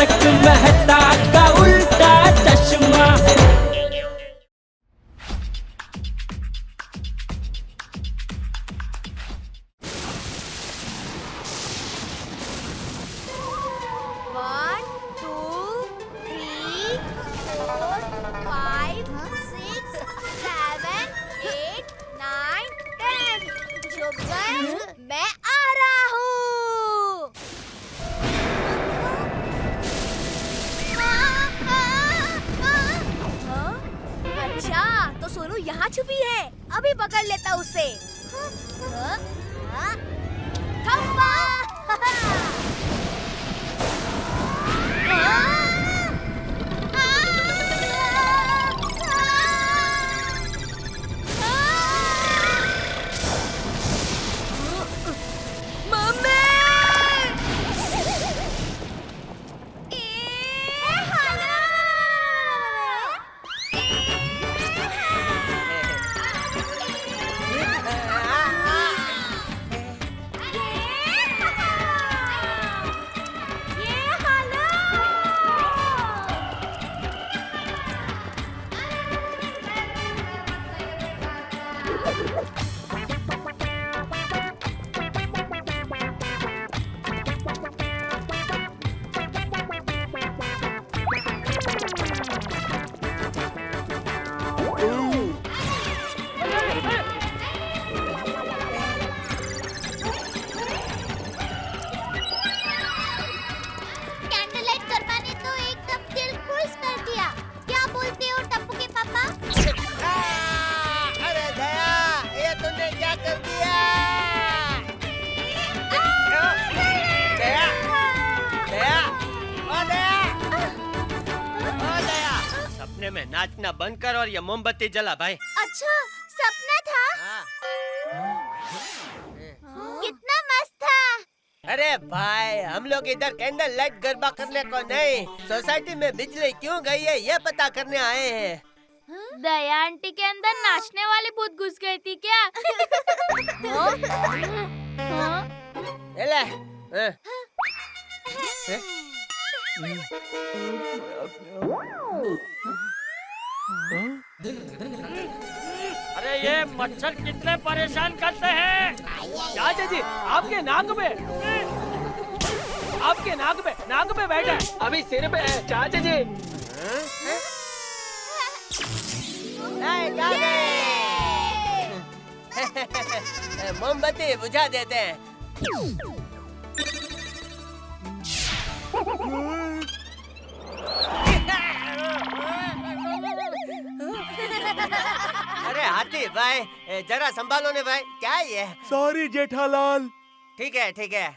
तारक मेहता का उल्टा चश्मा। One, two, three, four, five, six, seven, eight, nine, 10. छुप गए, मैं आ रहा हूँ। हाँ? अच्छा, तो सोनू यहाँ छुपी है। अभी पकड़ लेता उसे। हाँ? हाँ? खम्बा! में नाचना बंद कर और ये मोमबत्ती जला भाई। अच्छा, सपना था? कितना मस्त था। अरे भाई, हम लोग इधर कैंडल लाइट गरबा करने को नहीं, सोसाइटी में बिजली क्यों गई है ये पता करने आए हैं। दया आंटी के अंदर नाचने वाली भूत घुस गई थी क्या? अरे ये मच्छर कितने परेशान करते हैं। चाचा जी, आपके नाक पे बैठा है, अभी सिर पे है चाचा जी। मोमबत्ती बुझा देते हैं। अरे हाथी भाई, जरा संभालो ने भाई, क्या है ये? सॉरी जेठालाल। ठीक है ठीक है।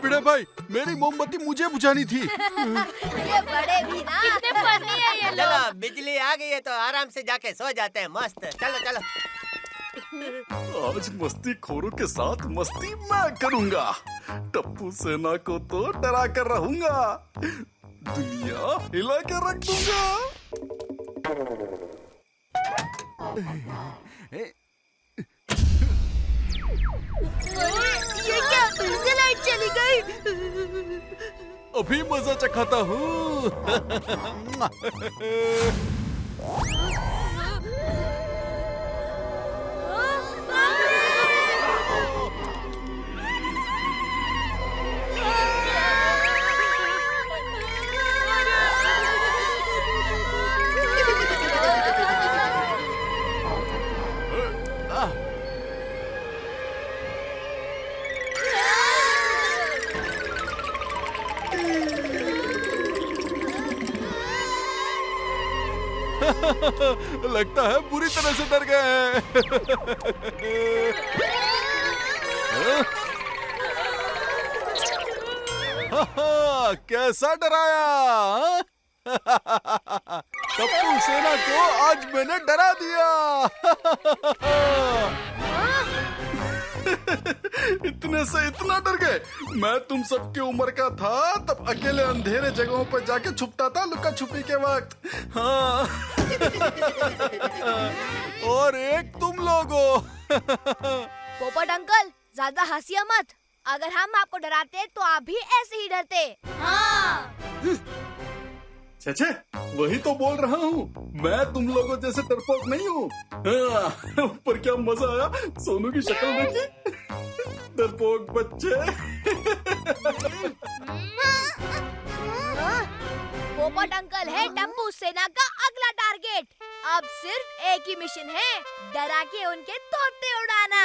बड़े भाई, मेरी मोमबत्ती मुझे बुझानी थी। ये बड़े भी ना। कितने फनी है ये लोग। चलो, बिजली आ गई है तो आराम से जाके सो जाते हैं। मस्त, चलो चलो। आज मस्ती खोरों के साथ मस्ती मैं करूंगा। टप्पू सेना को तो डरा कर रहूंगा, दुनिया हिला के रख दूंगा। ये क्या, फिर से लाइट चली गई? अभी मजा चखाता हूँ। लगता है बुरी तरह से डर गए हैं। कैसा डराया? टप्पू सेना को आज मैंने डरा दिया। इतने से इतना डर गए? मैं तुम सबकी उम्र का था तब अकेले अंधेरे जगहों पर जाके छुपता था लुका छुपी के वक्त। हाँ। और एक तुम लोगो। पोपट अंकल, ज्यादा हंसिया मत। अगर हम आपको डराते तो आप भी ऐसे ही डरते। हाँ। छे वही तो बोल रहा हूँ, मैं तुम लोगों जैसे डरपोक नहीं हूँ। हाँ, पर क्या मजा आया सोनू की शक्ल देखी। डरपोक बच्चे। पोपट अंकल है टप्पू सेना का अगला टारगेट। अब सिर्फ एक ही मिशन है, डरा के उनके तोते उड़ाना।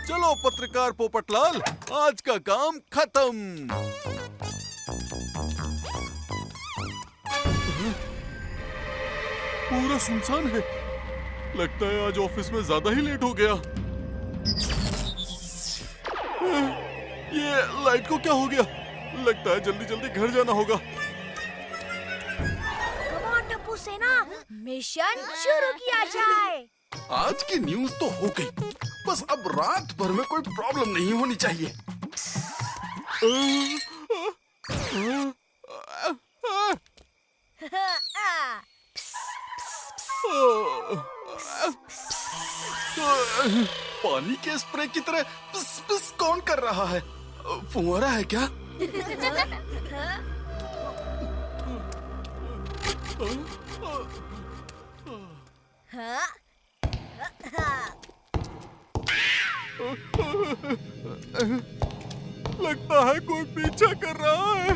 चलो पत्रकार पोपटलाल, आज का काम खत्म। पूरा सुनसान है, लगता है आज ऑफिस में ज्यादा ही लेट हो गया। ये लाइट को क्या हो गया? लगता है जल्दी जल्दी घर जाना होगा। कम ऑन टप्पू सेना, मिशन शुरू किया जाए। आज की न्यूज़ तो हो गई, बस अब रात भर में कोई प्रॉब्लम नहीं होनी चाहिए। पानी के स्प्रे की तरह पिस पिस कौन कर रहा है? फुहारा है क्या? लगता है कोई पीछा कर रहा है।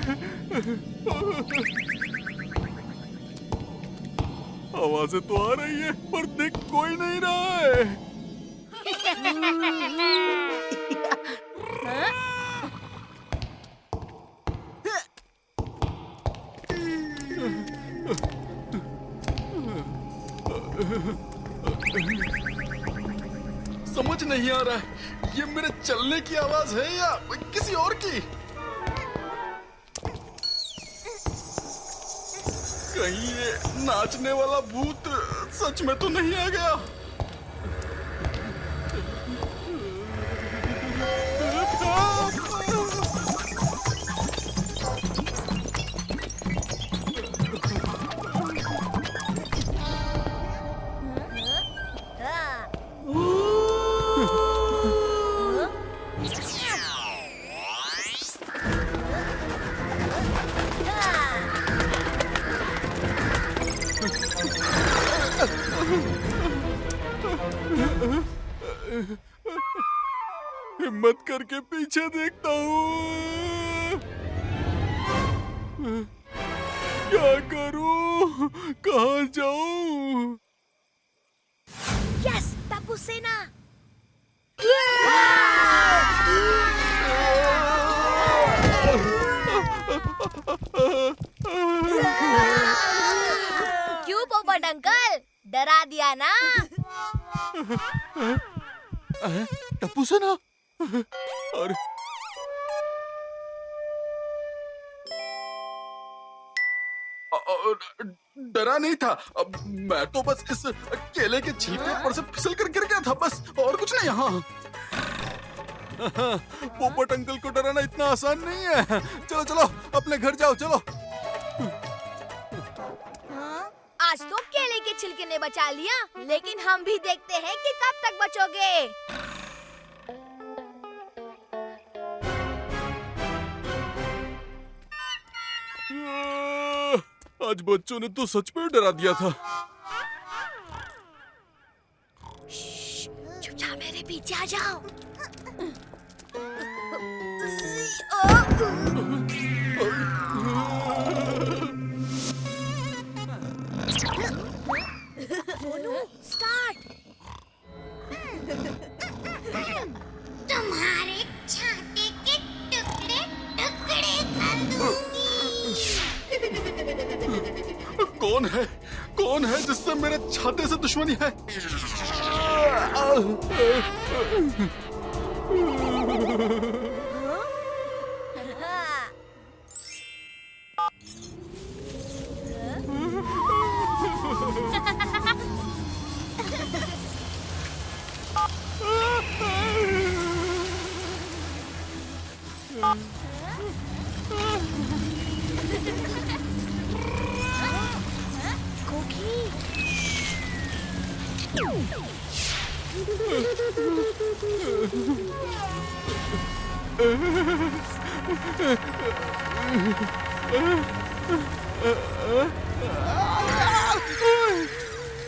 आवाजें तो आ रही है, पर दिख कोई नहीं रहा है। समझ नहीं आ रहा है, ये मेरे चलने की आवाज है या किसी और की? कहीं ये नाचने वाला भूत सच में तो नहीं आ गया? हिम्मत करके पीछे देखता हूँ। क्या करूँ? कहाँ जाऊँ? यस, टप्पू सेना। क्यों पोपट अंकल, डरा दिया ना? टप्पू सेना? अरे डरा नहीं था, मैं तो बस इस केले के छिलके पर से फिसल कर गिर गया था, बस और कुछ नहीं। हाँ, पोपट अंकल को डराना इतना आसान नहीं है। चलो चलो अपने घर जाओ, चलो। आज तो केले के छिलके ने बचा लिया, लेकिन हम भी देखते हैं कि कब तक बचोगे। आज बच्चों ने तो सच में डरा दिया था। चुपचाप मेरे पीछे आ जाओ। स्टार्ट। तुम्हारे छाते के टुकड़े टुकड़े कर दूंगी। कौन है जिससे मेरे छाते से दुश्मनी है?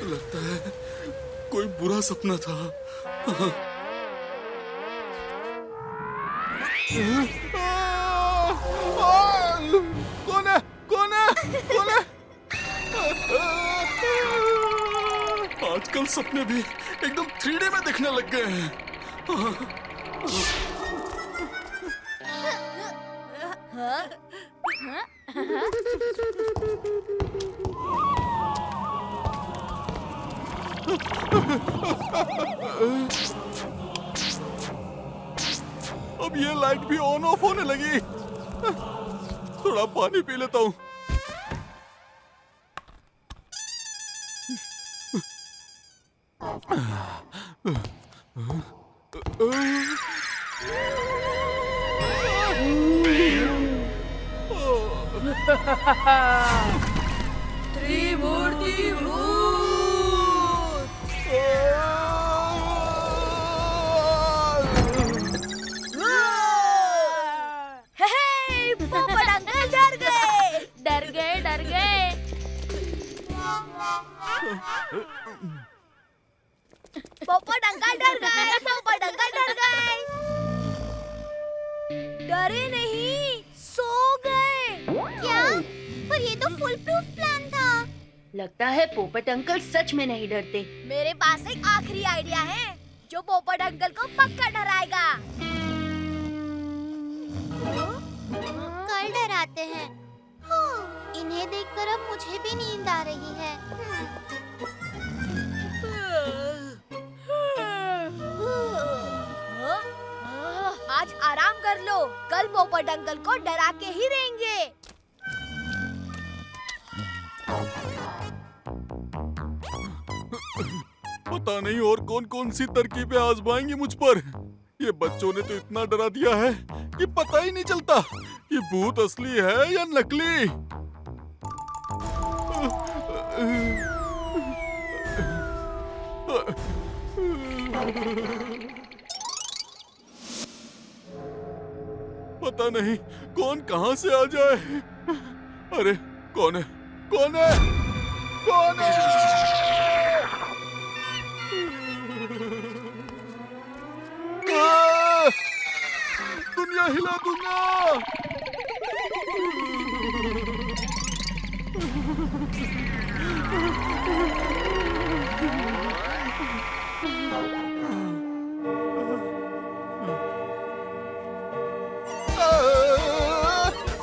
लगता है कोई बुरा सपना था। कौन है? कौन है? कौन है? आजकल सपने भी एकदम 3D में दिखने लग गए हैं। अब ये लाइट भी ऑन ऑफ होने लगी। थोड़ा पानी पी लेता हूँ। त्रिमूर्ति हे, पोपट अंकल डर गए। डर गए, डर गए। पोपट अंकल डर गए। पोपट अंकल डर गए। डरे नहीं, सो गए। क्या? पर ये तो फुल प्रूफ प्लान था। लगता है पोपट अंकल सच में नहीं डरते। मेरे पास एक आखिरी आइडिया है जो पोपट अंकल को पक्का डराएगा। कल डराते हैं। इन्हें देखकर अब मुझे भी नींद आ रही है। आज आराम कर लो, कल पोपट अंकल को डरा के ही रहेंगे। पता नहीं और कौन कौन सी तरकीबें आजमाएंगे मुझ पर। ये बच्चों ने तो इतना डरा दिया है कि पता ही नहीं चलता कि भूत असली है या नकली। पता नहीं कौन कहां से आ जाए। अरे कौन है? कौन है? कौन है? दुनिया हिला दूंगा।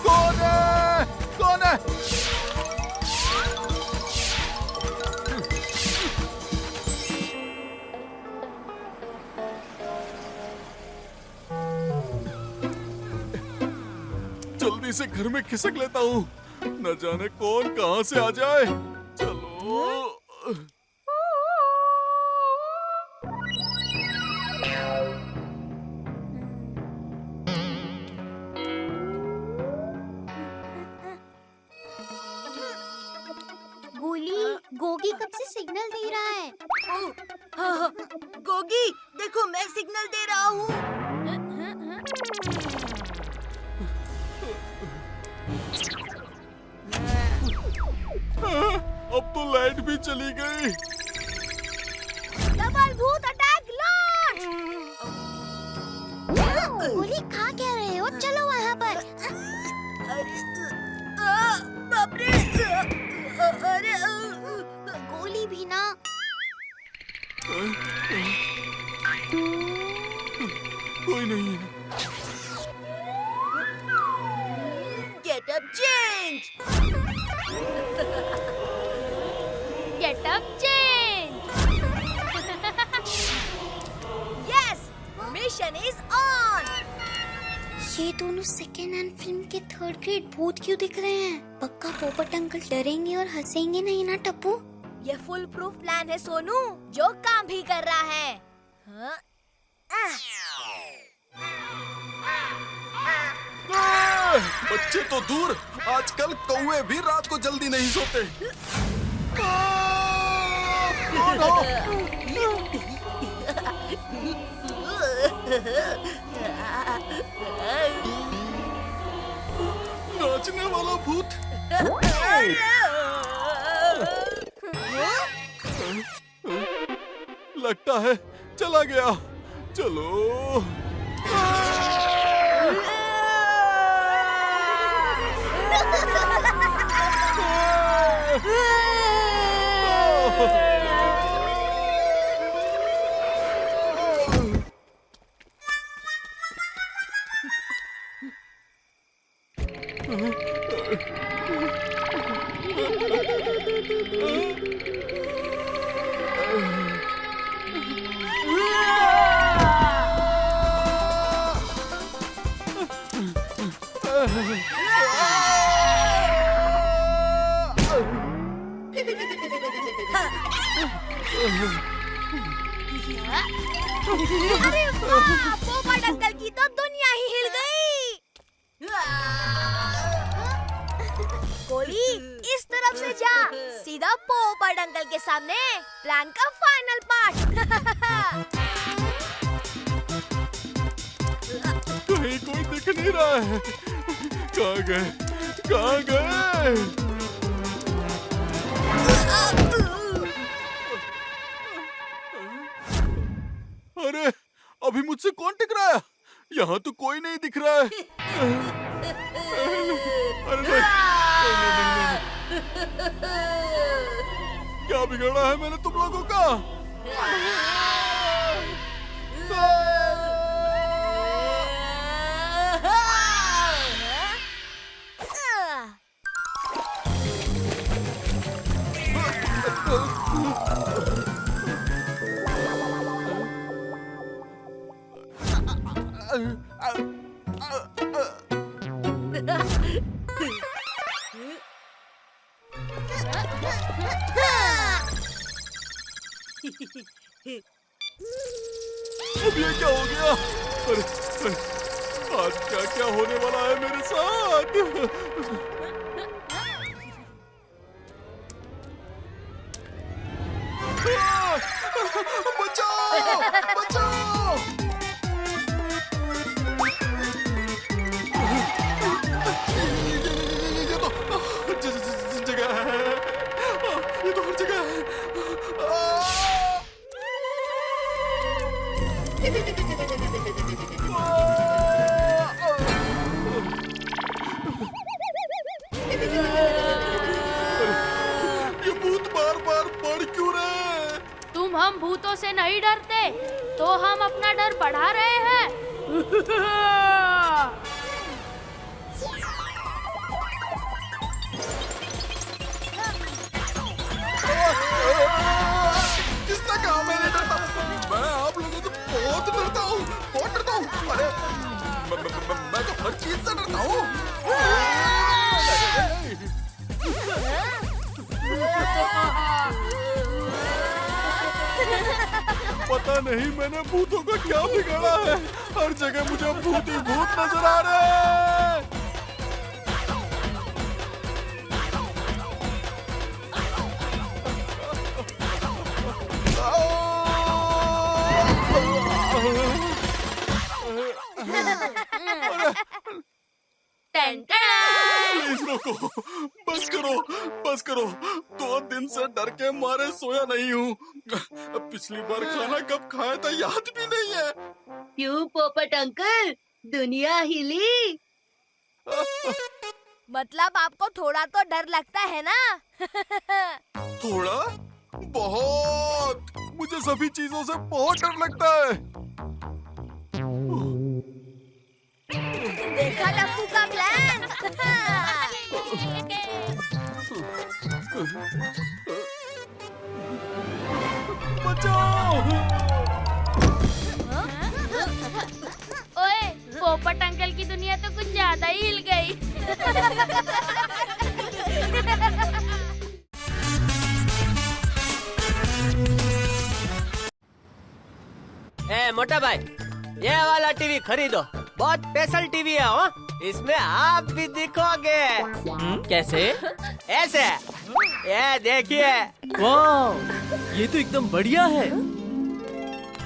कौन है? कौन है? जल्दी से घर में खिसक लेता हूँ, न जाने कौन कहां से आ जाए। चलो। गोगी कब से सिग्नल दे रहा है। हाँ, गोगी देखो मैं सिग्नल दे रहा हूँ। अब तो लाइट भी चली गई। डबल भूत अटैक लॉन्च। गोली खा क्या रहे हो? चलो वहाँ पर। बाप रे। अरे गोली भी ना। कोई नहीं है। Get up change. Get up change. Yes, mission is on. ये दोनों सेकेंड हैंड फिल्म के थर्ड ग्रेड भूत क्यों दिख रहे हैं? पक्का पोपट अंकल डरेंगे और हंसेंगे नहीं ना टप्पू? ये फुल प्रूफ प्लान है सोनू, जो काम भी कर रहा है। हाँ? बच्चे तो दूर, आजकल कौवे भी रात को जल्दी नहीं सोते। कौन हो? नाचने वाला भूत। लगता है चला गया। चलो। अरे वाह, पोपट अंकल की तो दुनिया ही हिल गई। कोली, इस तरफ से जा, सीधा पोपट अंकल के सामने। प्लान का फाइनल पार्ट। कहीं कोई दिख नहीं रहा है। कहाँ गए? कहाँ गए? अरे, अभी मुझसे कौन टिक रहा है? यहाँ तो कोई नहीं दिख रहा है। अरे नहीं। क्या बिगड़ा है मैंने तुम लोगों का? अब ये क्या हो गया? अरे, आज क्या क्या होने वाला है मेरे साथ? बचाओ! बचाओ! ये तो जगह है। ये तो हर जगह है। ये भूत बार बार बढ़ क्यों रहे? तुम हम भूतों से नहीं डरते, तो हम अपना डर बढ़ा रहे हैं। किसने कहा मैं नहीं डरता? मैं आप लोगों से बहुत डरता हूँ, बहुत डरता हूँ। अरे मैं तो हर चीज से डरता हूँ। पता नहीं मैंने भूतों का क्या बिगाड़ा है। हर जगह मुझे भूत ही भूत नजर आ रहे हैं। प्लीज रोको, बस करो, बस करो। 2 दिन से डर के मारे सोया नहीं हूँ। पिछली बार खाना कब खाया था याद भी नहीं है। क्यों पोपट अंकल, दुनिया हिली? मतलब आपको थोड़ा तो डर लगता है ना? थोड़ा? बहुत। मुझे सभी चीजों से बहुत डर लगता है। देखा टप्पू का प्लान। बचाओ! ओए, पोपट अंकल की दुनिया तो कुछ ज्यादा ही हिल गई। ए मोटा भाई, ये वाला टीवी खरीदो, बहुत स्पेशल टीवी है। हो इसमें आप भी दिखोगे। कैसे? ऐसे, ये देखिए। वाह, ये तो एकदम बढ़िया है।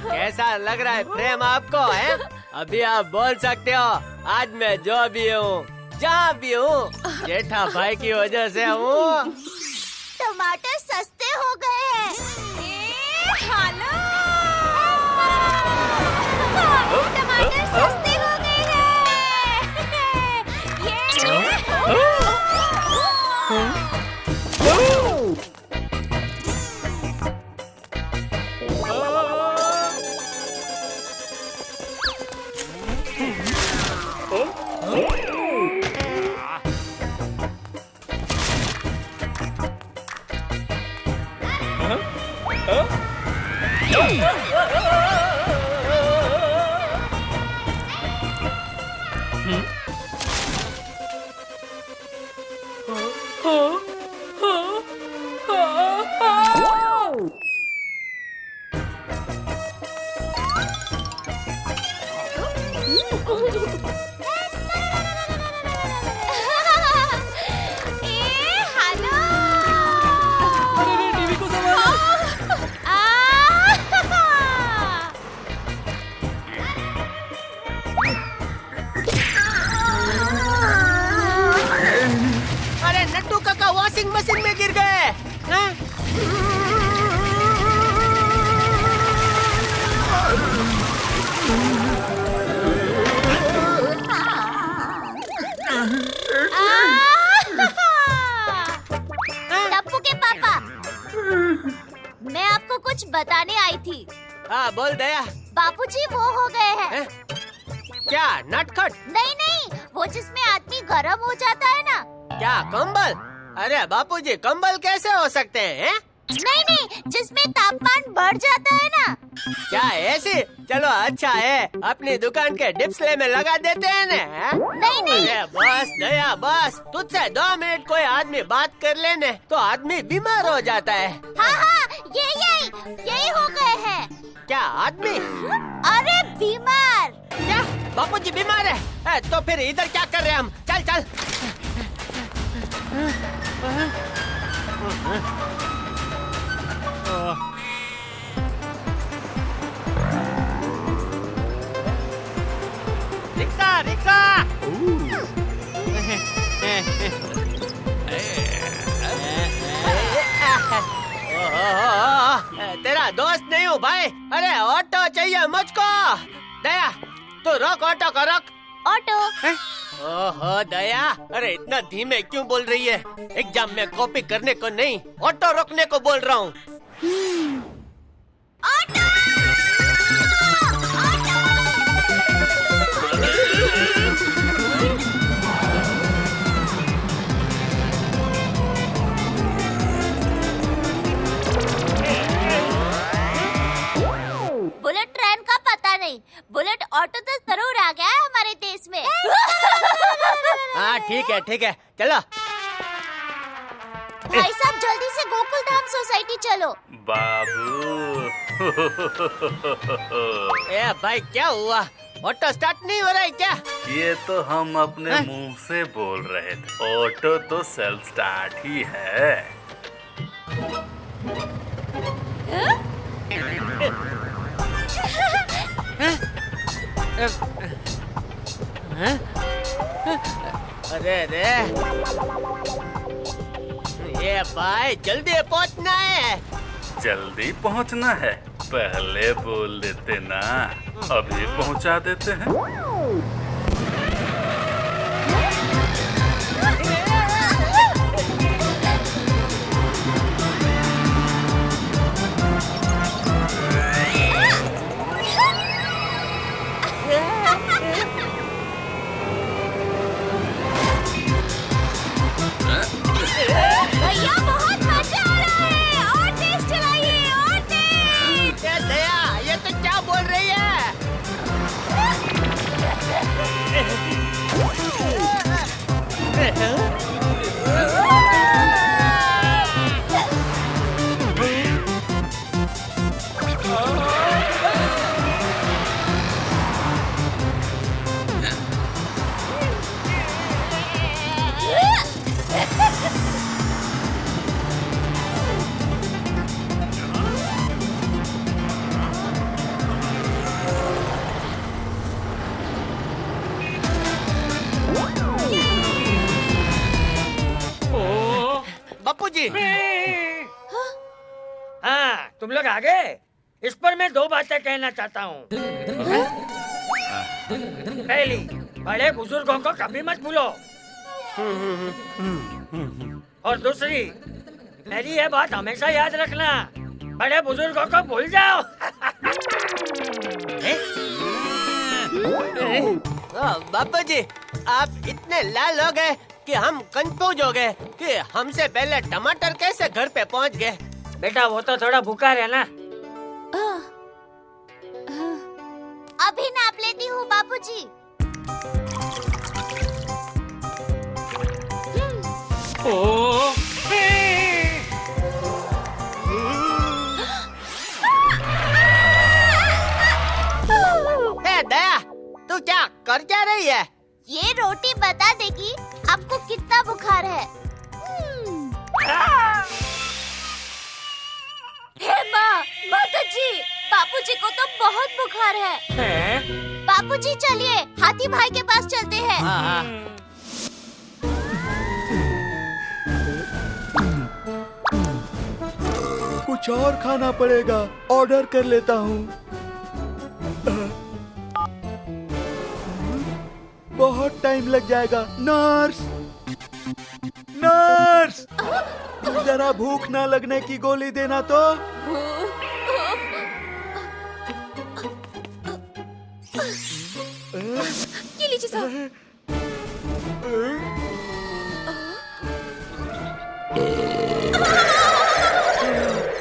कैसा लग रहा है प्रेम आपको है? अभी आप बोल सकते हो आज मैं जो भी हूँ जहाँ भी हूँ जेठा भाई की वजह से हूँ। टमाटर सस्ते हो गए हैं। हेलो, टमाटर सस्ते हो गए अरे नट्टू काका वॉशिंग मशीन में गिर गए हैं? टप्पू के पापा, मैं आपको कुछ बताने आई थी। हाँ बोल दया। बापूजी वो हो गए हैं। हैं? क्या नटखट? नहीं नहीं, वो जिसमें आदमी गर्म हो जाता है ना। क्या कंबल? अरे बापूजी कंबल कैसे हो सकते हैं? नहीं नहीं, जिसमें तापमान बढ़ जाता है ना। क्या ऐसी? चलो अच्छा है, अपनी दुकान के डिस्प्ले में लगा देते हैं ना। नहीं नहीं, अरे बस दया बस, तुझसे 2 मिनट कोई आदमी बात कर लेने तो आदमी बीमार हो जाता है। हाँ हाँ, यही हो गए हैं। क्या आदमी? अरे बीमार। क्या बापूजी बीमार है? तो फिर इधर क्या कर रहे हैं हम? चल चल। Rickshaw rickshaw. तेरा दोस्त नहीं हूँ भाई। अरे ऑटो चाहिए मुझको। दया तू रोक ऑटो को रोक। ऑटो? ओहो दया, अरे इतना धीमे क्यों बोल रही है? एग्जाम में कॉपी करने को नहीं, ऑटो रोकने को बोल रहा हूँ। ऑटो! बुलेट ट्रेन का पता नहीं, बुलेट ऑटो तो जरूर आ गया है हमारे देश में। हाँ ठीक है चलो। भाई साहब जल्दी से गोकुल धाम सोसाइटी चलो। बाबू। ए भाई क्या हुआ? ऑटो स्टार्ट नहीं हो रहा है क्या? ये तो हम अपने मुंह से बोल रहे थे, ऑटो तो सेल्फ स्टार्ट ही है। अरे ये भाई जल्दी पहुंचना है। जल्दी पहुंचना है? पहले बोल देते ना, अभी पहुंचा देते हैं। भैया बहुत मजा आ रहा है, और तेज चलाइए, और तेज। दया ये तो क्या बोल रही है? हाँ, तुम लोग आगे। इस पर मैं 2 बातें कहना चाहता हूँ। पहली, बड़े बुजुर्गों को कभी मत भूलो। और दूसरी, मेरी ये बात हमेशा याद रखना, बड़े बुजुर्गों को भूल जाओ। बापू जी, आप इतने लाल हो गए कि हम कंफ्यूज हो गए कि हमसे पहले टमाटर कैसे घर पे पहुंच गए। बेटा वो तो थोड़ा भूखा है ना। अभी नाप लेती हूँ बाबूजी। दया, तू क्या कर क्या रही है? ये रोटी बता देगी आपको कितना बुखार है। हे माँ, माता जी, बापूजी को तो बहुत बुखार है। बापूजी चलिए हाथी भाई के पास चलते हैं। कुछ और खाना पड़ेगा, ऑर्डर कर लेता हूँ। बहुत टाइम लग जाएगा। नर्स, नर्स, जरा भूख ना लगने की गोली देना तो। ये लीजिए साहब।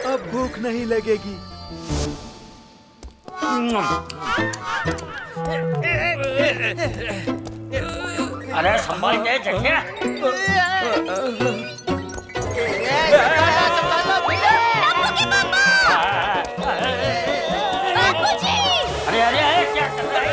अब भूख नहीं लगेगी। अरे संभाल के जगह। अरे अरे अरे क्या कर रहा है?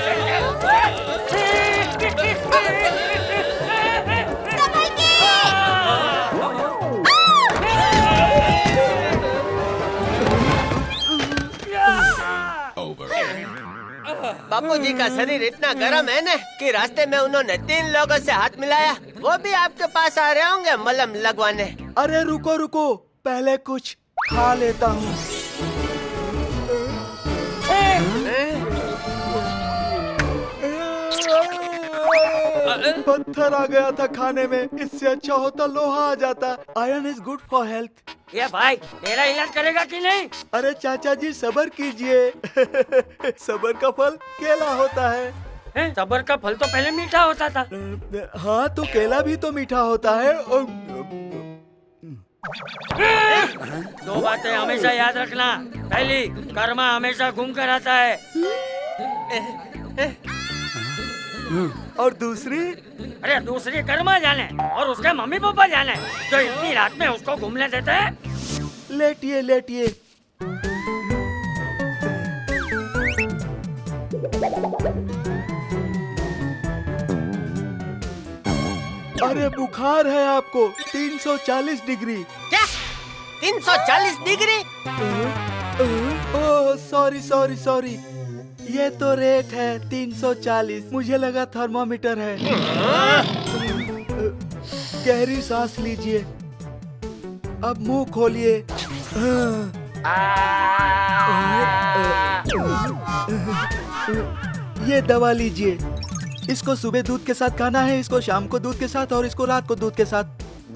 बापू जी का शरीर इतना गर्म है न कि रास्ते में उन्होंने 3 लोगों से हाथ मिलाया। वो भी आपके पास आ रहे होंगे मलहम लगवाने। अरे रुको रुको, पहले कुछ खा लेता हूँ। पत्थर आ गया था खाने में, इससे अच्छा होता लोहा आ जाता। Iron is good for health. ये भाई मेरा इलाज करेगा कि नहीं? अरे चाचा जी सब्र कीजिए। सब्र का फल केला होता है। सब्र का फल तो पहले मीठा होता था। हाँ तो केला भी तो मीठा होता है। और 2 बातें हमेशा याद रखना। पहली, कर्मा हमेशा घूम कर आता है। और दूसरी? अरे दूसरी कर्मा जाने और उसके मम्मी पापा जाने जो इतनी रात में उसको घूमने देते हैं। लेटिए लेटिए। अरे बुखार है आपको 340 डिग्री। क्या 340 degree? Oh sorry sorry sorry, ये तो रेट है 340। मुझे लगा थर्मामीटर है। गहरी सांस लीजिए, अब मुंह खोलिए। ये दवा लीजिए, इसको सुबह दूध के साथ खाना है, इसको शाम को दूध के साथ और इसको रात को दूध के साथ।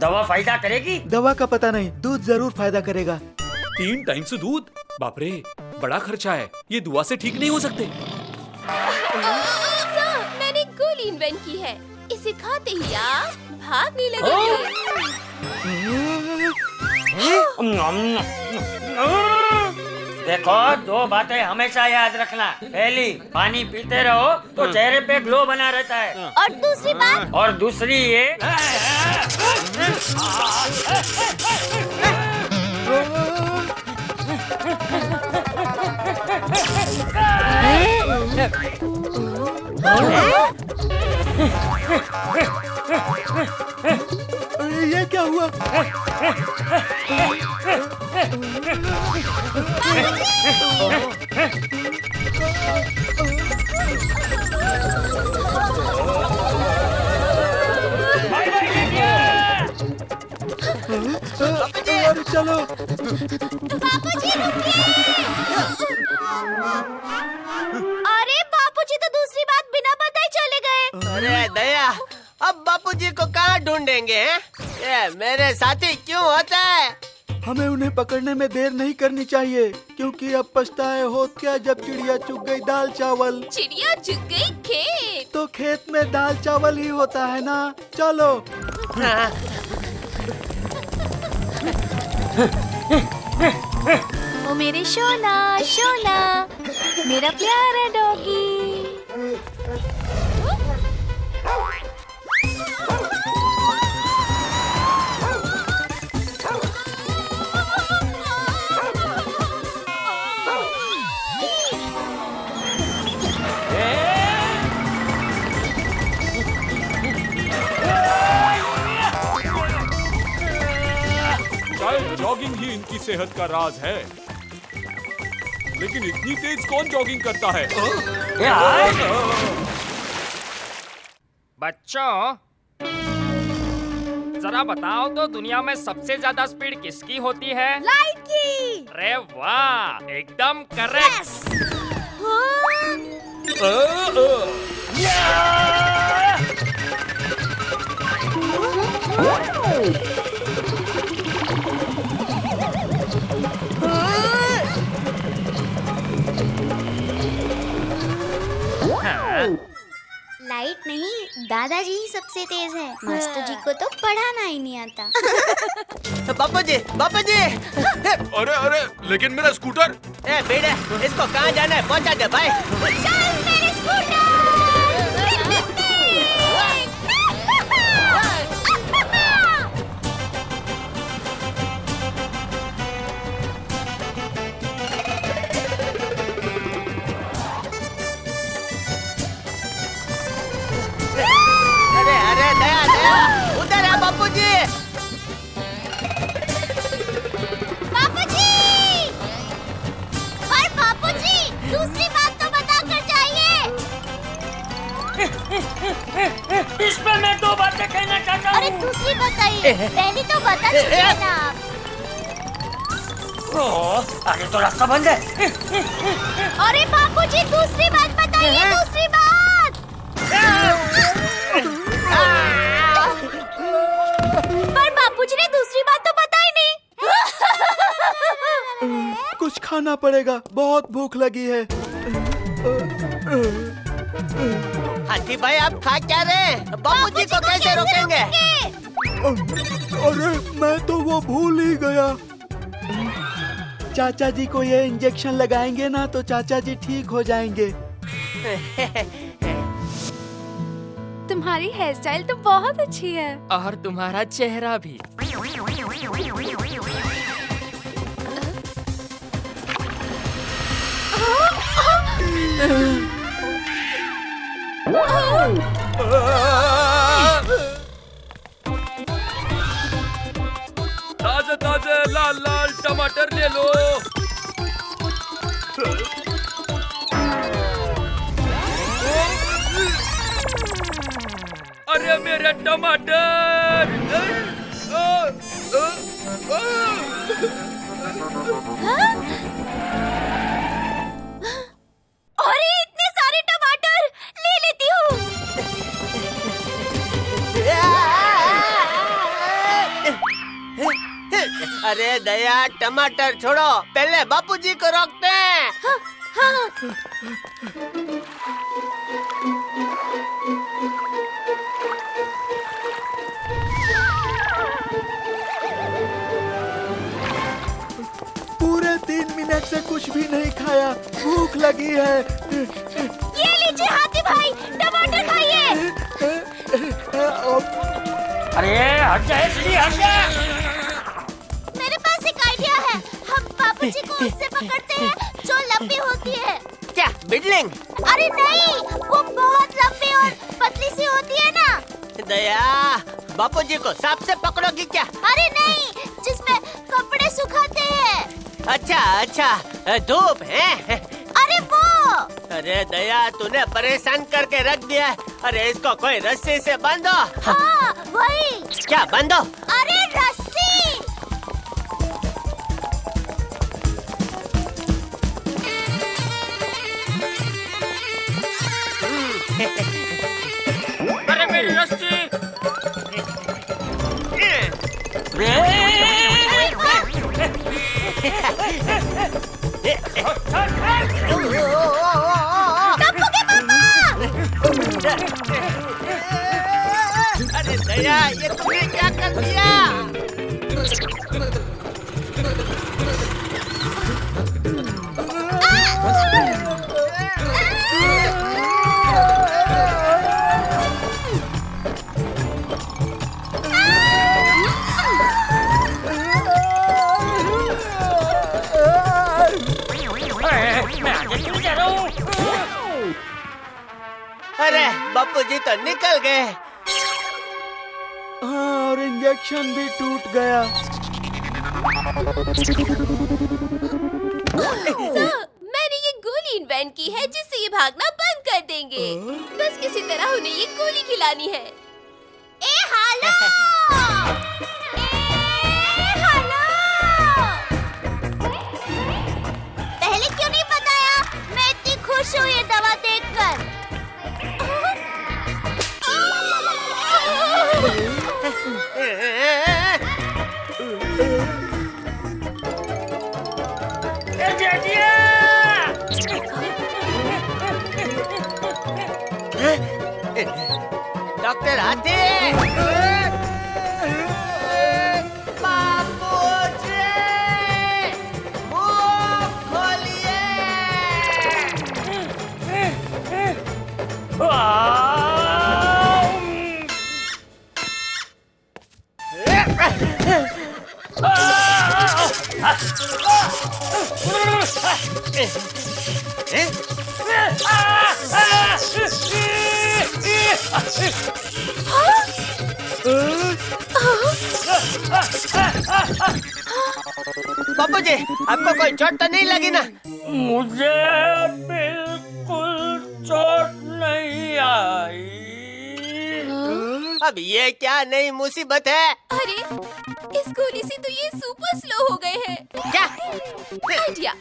दवा फायदा करेगी? दवा का पता नहीं, दूध जरूर फायदा करेगा। 3 टाइम से दूध? बाप रे, बड़ा खर्चा है। ये दुआ से ठीक नहीं हो सकते। सर, मैंने गोली इन्वेंट की है, इसे खाते ही आप भागने लगेंगे। देखो 2 बातें हमेशा याद रखना। पहली, पानी पीते रहो तो चेहरे पे ग्लो बना रहता है। और दूसरी बात? और दूसरी ये ये क्या हुआ? अरे चलो। बाबूजी! अरे बापूजी तो दूसरी बात बिना बताए चले गए। अरे दया, अब बापूजी को कहाँ ढूंढेंगे हैं? ये मेरे साथी क्यों होता है? हमें उन्हें पकड़ने में देर नहीं करनी चाहिए, क्योंकि अब पछताए होत क्या जब चिड़िया चुग गई दाल चावल। चिड़िया चुग गई खेत। तो खेत में दाल चावल ही होता है ना। चलो। ओ मेरे शोना शोना, मेरा प्यारा डॉगी। शायद जॉगिंग ही इनकी सेहत का राज है, लेकिन इतनी तेज कौन जॉगिंग करता है? बच्चों, जरा बताओ तो दुनिया में सबसे ज्यादा स्पीड किसकी होती है? लाइट की। अरे वाह, एकदम करेक्ट। लाइट नहीं, दादाजी ही सबसे तेज है। मास्टर जी को तो पढ़ाना ही नहीं आता। बापूजी, बापूजी! अरे अरे, लेकिन मेरा स्कूटर। ए बेटा, इसको कहाँ जाना है? पहुँचा दे भाई। चल मेरे स्कूटर। अरे अरे दया दया, उधर है बापूजी। बापूजी! पर बापूजी, दूसरी बात तो बता कर जाइए। इस पे मैं दो बातें कहना चाहता हूँ। अरे दूसरी बताइए, पहली तो बता चुके हैं ना आप। आगे तो रास्ता बंद है। अरे बापूजी, दूसरी बात बताइए, दूसरी बात। पर बापूजी ने दूसरी बात तो बताई नहीं। कुछ खाना पड़ेगा, बहुत भूख लगी है। हाथी भाई, आप खा क्या रहे? बापूजी को कैसे रोकेंगे? अरे मैं तो वो भूल ही गया। चाचा जी को ये इंजेक्शन लगाएंगे ना तो चाचा जी ठीक हो जाएंगे। तुम्हारी हेयर स्टाइल तो बहुत अच्छी है। और तुम्हारा चेहरा भी। ताजे ताजे लाल लाल टमाटर ले लो। अरे मेरे टमाटर! अरे इतने सारे टमाटर, ले लेती हूँ। अरे दया, टमाटर छोड़ो, पहले बापूजी को रोकते हैं। पूरे 3 मिनट से कुछ भी नहीं खाया, भूख लगी है। ये लीजिए हाथी भाई, टमाटर खाइए। अरे हट जा, इसलिए हट जा। मेरे पास एक आइडिया है। हम बापूजी को उससे पकड़ते हैं जो लंबी होती है। क्या बिडलिंग? अरे नहीं, वो बहुत लंबी और पतली सी होती है ना। दया, बापूजी को सांप से पकड़ोगी क्या? अरे नहीं, जिसमें कपड़े सुखाते हैं। अच्छा अच्छा, धूप है। अरे वो। अरे दया, तूने परेशान करके रख दिया है। अरे इसको कोई रस्सी से बांधो। हाँ वही। क्या बांधो? अरे रस्सी। अरे मेरी रस्सी। अरे दया, ये तुमने क्या कर दिया? मैं आगे क्यों जा रहा हूँ? अरे बापू जी तो निकल गए। हाँ, और इंजेक्शन भी टूट गया। मैंने ये गोली इन्वेंट की है जिससे ये भागना बंद कर देंगे। बस किसी तरह उन्हें ये गोली खिलानी है। ए हालो! ए हालो! पहले क्यों नहीं बताया? मैं इतनी खुश हूँ ये दवा देखकर। डॉक्टर हाथी, बाबूजी, मुंह खोलिए। बाबूजी, आपको कोई चोट तो नहीं लगी ना? मुझे बिल्कुल चोट नहीं आई। अब ये क्या नई मुसीबत है? अरे, इस गोली से तो ये सुपर स्लो हो गए हैं। क्या? आइडिया,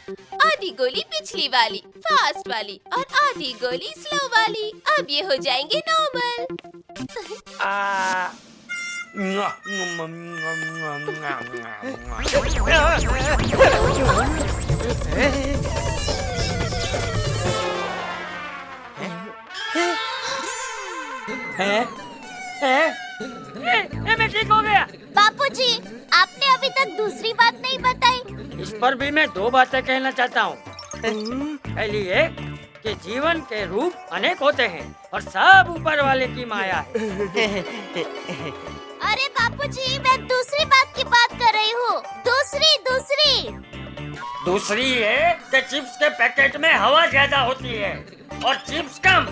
आधी गोली पिछली वाली फास्ट वाली और आधी गोली स्लो वाली। अब ये हो जाएंगे नॉर्मल। मैं ठीक हो गया। बापूजी, आपने अभी तक दूसरी बात नहीं बताई। इस पर भी मैं दो बातें कहना चाहता हूँ। पहली ये कि जीवन के रूप अनेक होते हैं और सब ऊपर वाले की माया है। अरे बापूजी, मैं दूसरी बात की बात कर रही हूँ। दूसरी ये कि चिप्स के पैकेट में हवा ज्यादा होती है और चिप्स कम।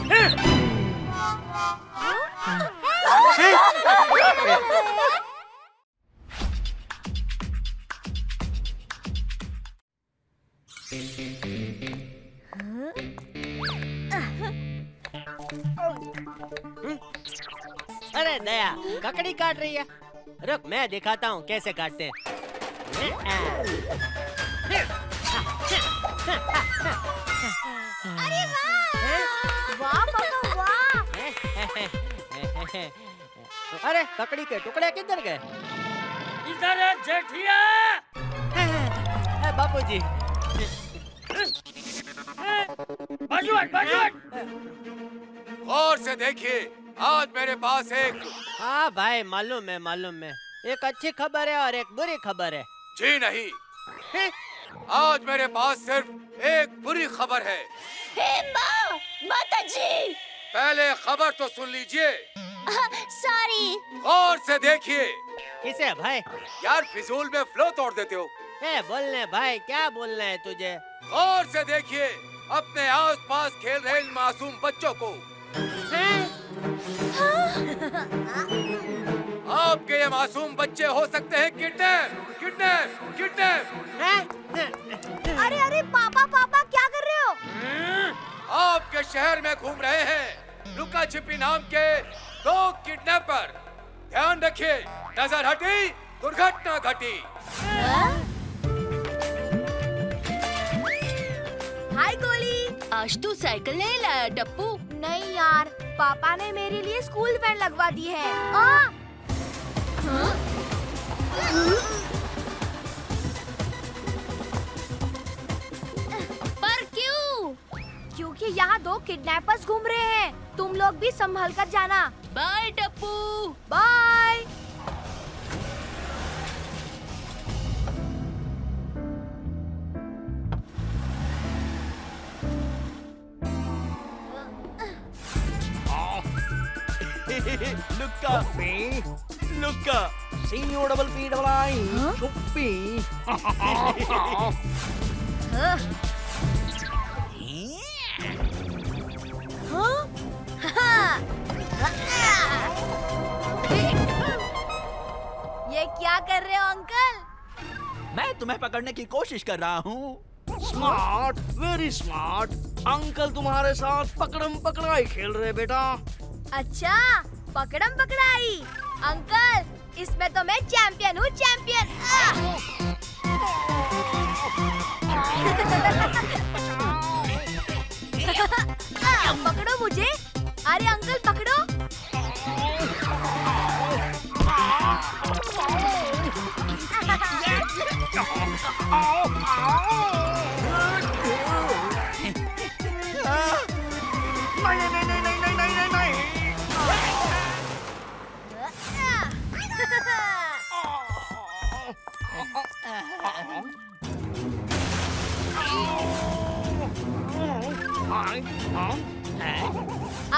अरे दया, ककड़ी काट रही है। रुक, मैं दिखाता हूँ कैसे काटते हैं। अरे वाह! वाह पापा वाह! अरे ककड़ी के टुकड़े किधर गए? इधर है जेठिया। बापूजी, बाजू हट, बाजू हट। गौर से देखिए, आज मेरे पास एक। हाँ भाई, मालूम है। एक अच्छी खबर है और एक बुरी खबर है। जी नहीं, आज मेरे पास सिर्फ एक बुरी खबर है। माता जी! पहले खबर तो सुन लीजिए। सॉरी। गौर से देखिए। किसे भाई? यार फिजूल में फ्लो तोड़ देते हो। बोलने भाई, क्या बोलना है तुझे? गौर से देखिए अपने आसपास खेल रहे इन मासूम बच्चों को। आपके ये मासूम बच्चे हो सकते हैं किडनैप। अरे पापा क्या कर रहे हो? आपके शहर में घूम रहे हैं लुका छिपी नाम के 2 किडनैपर। ध्यान रखिए, नजर हटी दुर्घटना घटी। हाय गोली। आज तू साइकिल नहीं लाया टप्पू? नहीं यार, पापा ने मेरे लिए स्कूल वैन लगवा दी है। पर क्यों? क्योंकि यहाँ 2 किडनैपर्स घूम रहे हैं। तुम लोग भी संभल कर जाना। बाय टप्पू। बाय। लुक्का लुक्का COPPI चुप्पी। ये क्या कर रहे हो अंकल? मैं तुम्हें पकड़ने की कोशिश कर रहा हूँ। Smart, very smart. अंकल तुम्हारे साथ पकड़म पकड़ाई खेल रहे बेटा। अच्छा, पकड़म पकड़ाई। अंकल, इसमें तो मैं चैंपियन हूँ, चैंपियन। पकड़ो मुझे। अरे अंकल पकड़ो।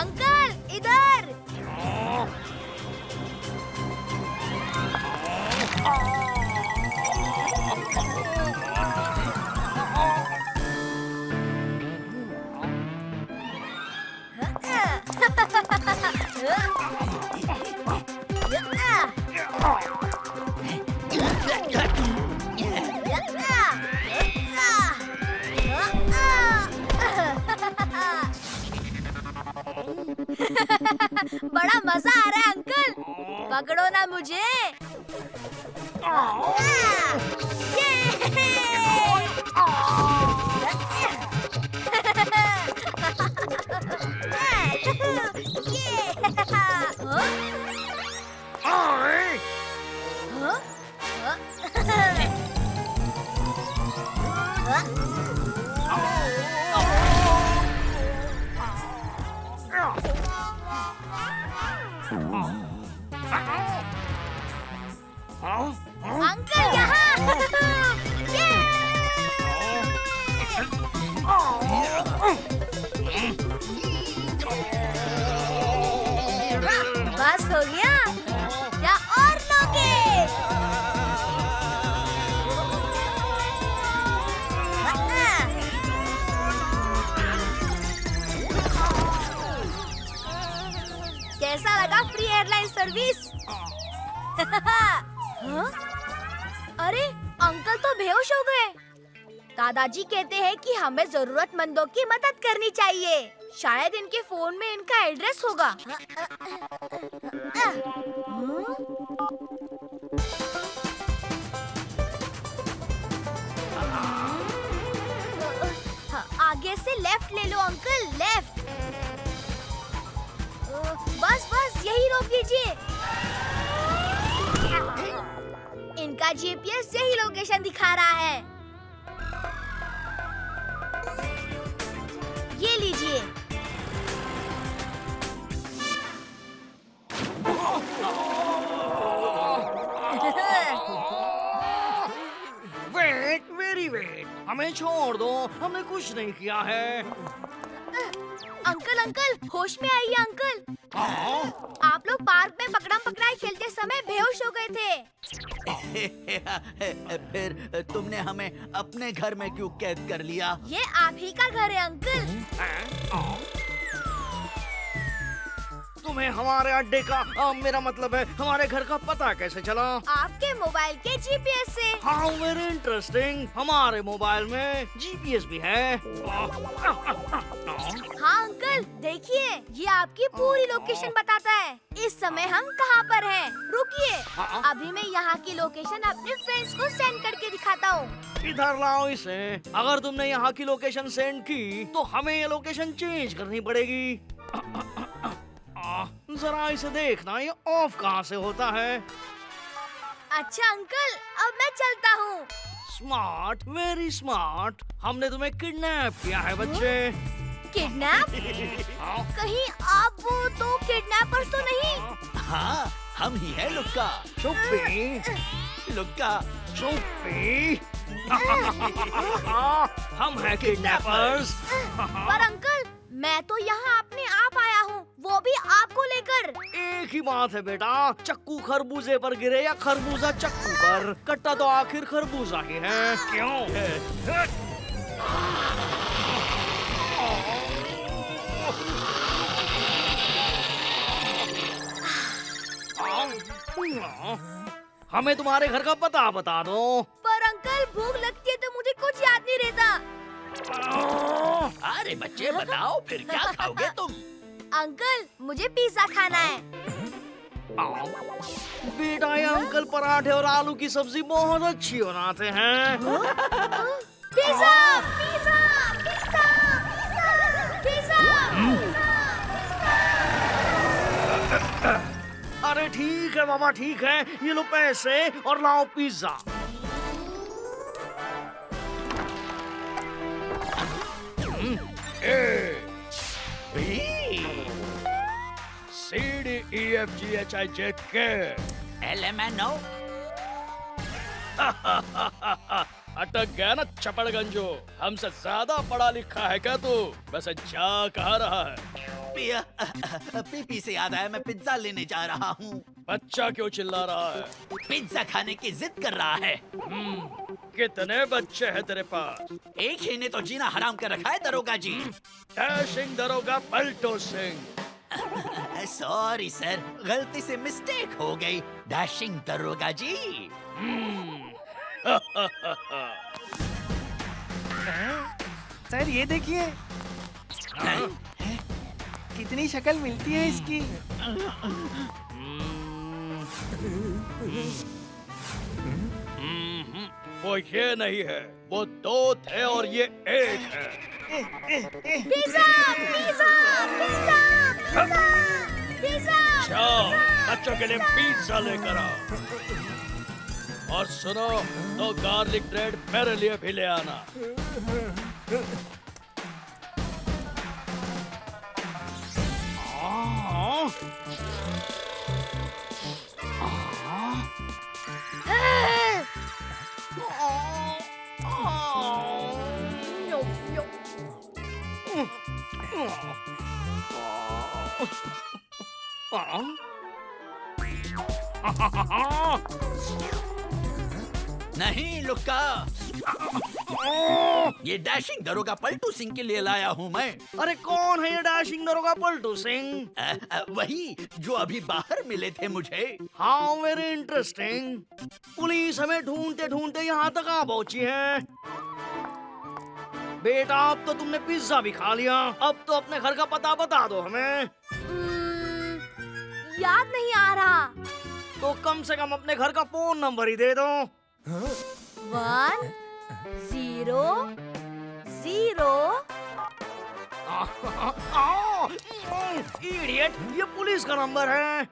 अंकल इधर। बड़ा मजा आ रहा है अंकल। पकड़ो ना मुझे। अंकल यहाँ। बस हो गया या और लोगे? कैसा लगा फ्री एयरलाइन सर्विस? हाँ? अरे अंकल तो बेहोश हो गए। दादाजी कहते हैं कि हमें जरूरतमंदों की मदद करनी चाहिए। शायद इनके फोन में इनका एड्रेस होगा। आगे से लेफ्ट ले लो अंकल, लेफ्ट। बस बस यही रोक दीजिए। इनका जीपीएस यही लोकेशन दिखा रहा है। ये लीजिए। Wet, very wet. हमें छोड़ दो, हमने कुछ नहीं किया है। अंकल अंकल होश में आइए अंकल। आप लोग पार्क में पकड़म पकड़ाई खेलते समय बेहोश हो गए थे। फिर तुमने हमें अपने घर में क्यों कैद कर लिया? ये आप ही का घर है अंकल। तुम्हें हमारे अड्डे का मेरा मतलब है हमारे घर का पता कैसे चला? आपके मोबाइल के जीपीएस से। हाँ, वेरी इंटरेस्टिंग। हमारे मोबाइल में जीपीएस भी है। हाँ अंकल, देखिए ये आपकी पूरी लोकेशन बताता है। इस समय हम कहाँ पर हैं। रुकिए, अभी मैं यहाँ की लोकेशन अपने फ्रेंड्स को सेंड करके दिखाता हूँ। इधर लाओ इसे। अगर तुमने यहाँ की लोकेशन सेंड की तो हमें ये लोकेशन चेंज करनी पड़ेगी। जरा इसे देखना, ये ऑफ कहाँ से होता है? अच्छा अंकल, अब मैं चलता हूँ। Smart, very smart. हमने तुम्हें किडनैप किया है बच्चे। किडनैप? कहीं आप वो तो किडनैपर्स तो नहीं? हाँ, हम ही है लुक्का। चुप्पी। लुक्का चुप्पी। हम हैं किडनैपर्स। पर अंकल, मैं तो यहाँ अपने आप आया हूँ, वो भी आपको लेकर। एक ही बात है बेटा, चक्कू खरबूजे पर गिरे या खरबूजा चक्कू पर, कट्टा तो आखिर खरबूजा ही है। क्यों? हमें तुम्हारे घर का पता बता दो। पर अंकल, भूख लगती है तो मुझे कुछ याद नहीं रहता। अरे बच्चे बताओ, फिर क्या खाओगे तुम? अंकल, मुझे पिज्जा खाना है। बेटा, ये अंकल पराठे और आलू की सब्जी बहुत अच्छी बनाते हैं। Pizza, pizza, pizza, pizza, pizza. अरे ठीक है मामा, ठीक है, ये लो पैसे और लाओ पिज्जा। CDEFGHIJK LMNO। अटक गया ना चपड़गंजो, हमसे ज्यादा पढ़ा लिखा है क्या तू? वैसे जा कहाँ रहा है? पीपी से याद आया, मैं पिज्जा लेने जा रहा हूँ। बच्चा क्यों चिल्ला रहा है? पिज्जा खाने की जिद कर रहा है। कितने बच्चे हैं तेरे पास? एक ही ने तो जीना हराम कर रखा है दरोगा जी। डैशिंग दरोगा पलटू सिंह। सॉरी सर, गलती से मिस्टेक हो गई। डैशिंग दरोगा जी। सर ये देखिए, कितनी शक्ल मिलती है इसकी। वो ये नहीं है, वो दो थे और ये एक है। Pizza, pizza, pizza, pizza, pizza. जाओ, बच्चों के लिए पिज्जा लेकर आओ। और सुनो, दो गार्लिक ब्रेड मेरे लिए भी ले आना। नहीं लुक्का, ये डैशिंग दरोगा पलटू सिंह के लिए लाया हूँ मैं। अरे कौन है ये डैशिंग दरोगा पलटू सिंह? वही जो अभी बाहर मिले थे मुझे। हाँ, वेरी इंटरेस्टिंग। पुलिस हमें ढूंढते ढूंढते यहाँ तक आ पहुंची है। बेटा, अब तो तुमने पिज्जा भी खा लिया, अब तो अपने घर का पता बता दो हमें। याद नहीं आ रहा। तो कम से कम अपने घर का फोन नंबर ही दे दो। 1 0 0। इडियट, ये पुलिस का नंबर है।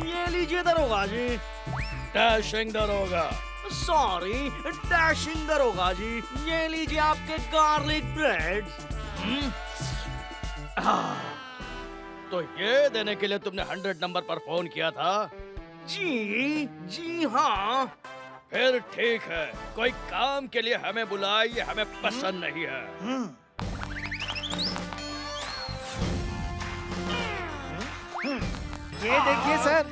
ये लीजिए दरोगा जी। डैशिंग दरोगा। सॉरी, डैशिंग दरोगा जी, ये लीजिए आपके गार्लिक ब्रेड। तो ये देने के लिए तुमने 100 नंबर पर फोन किया था? जी हाँ। फिर ठीक है, कोई काम के लिए हमें बुलाए, ये हमें पसंद नहीं है। ये देखिए सर।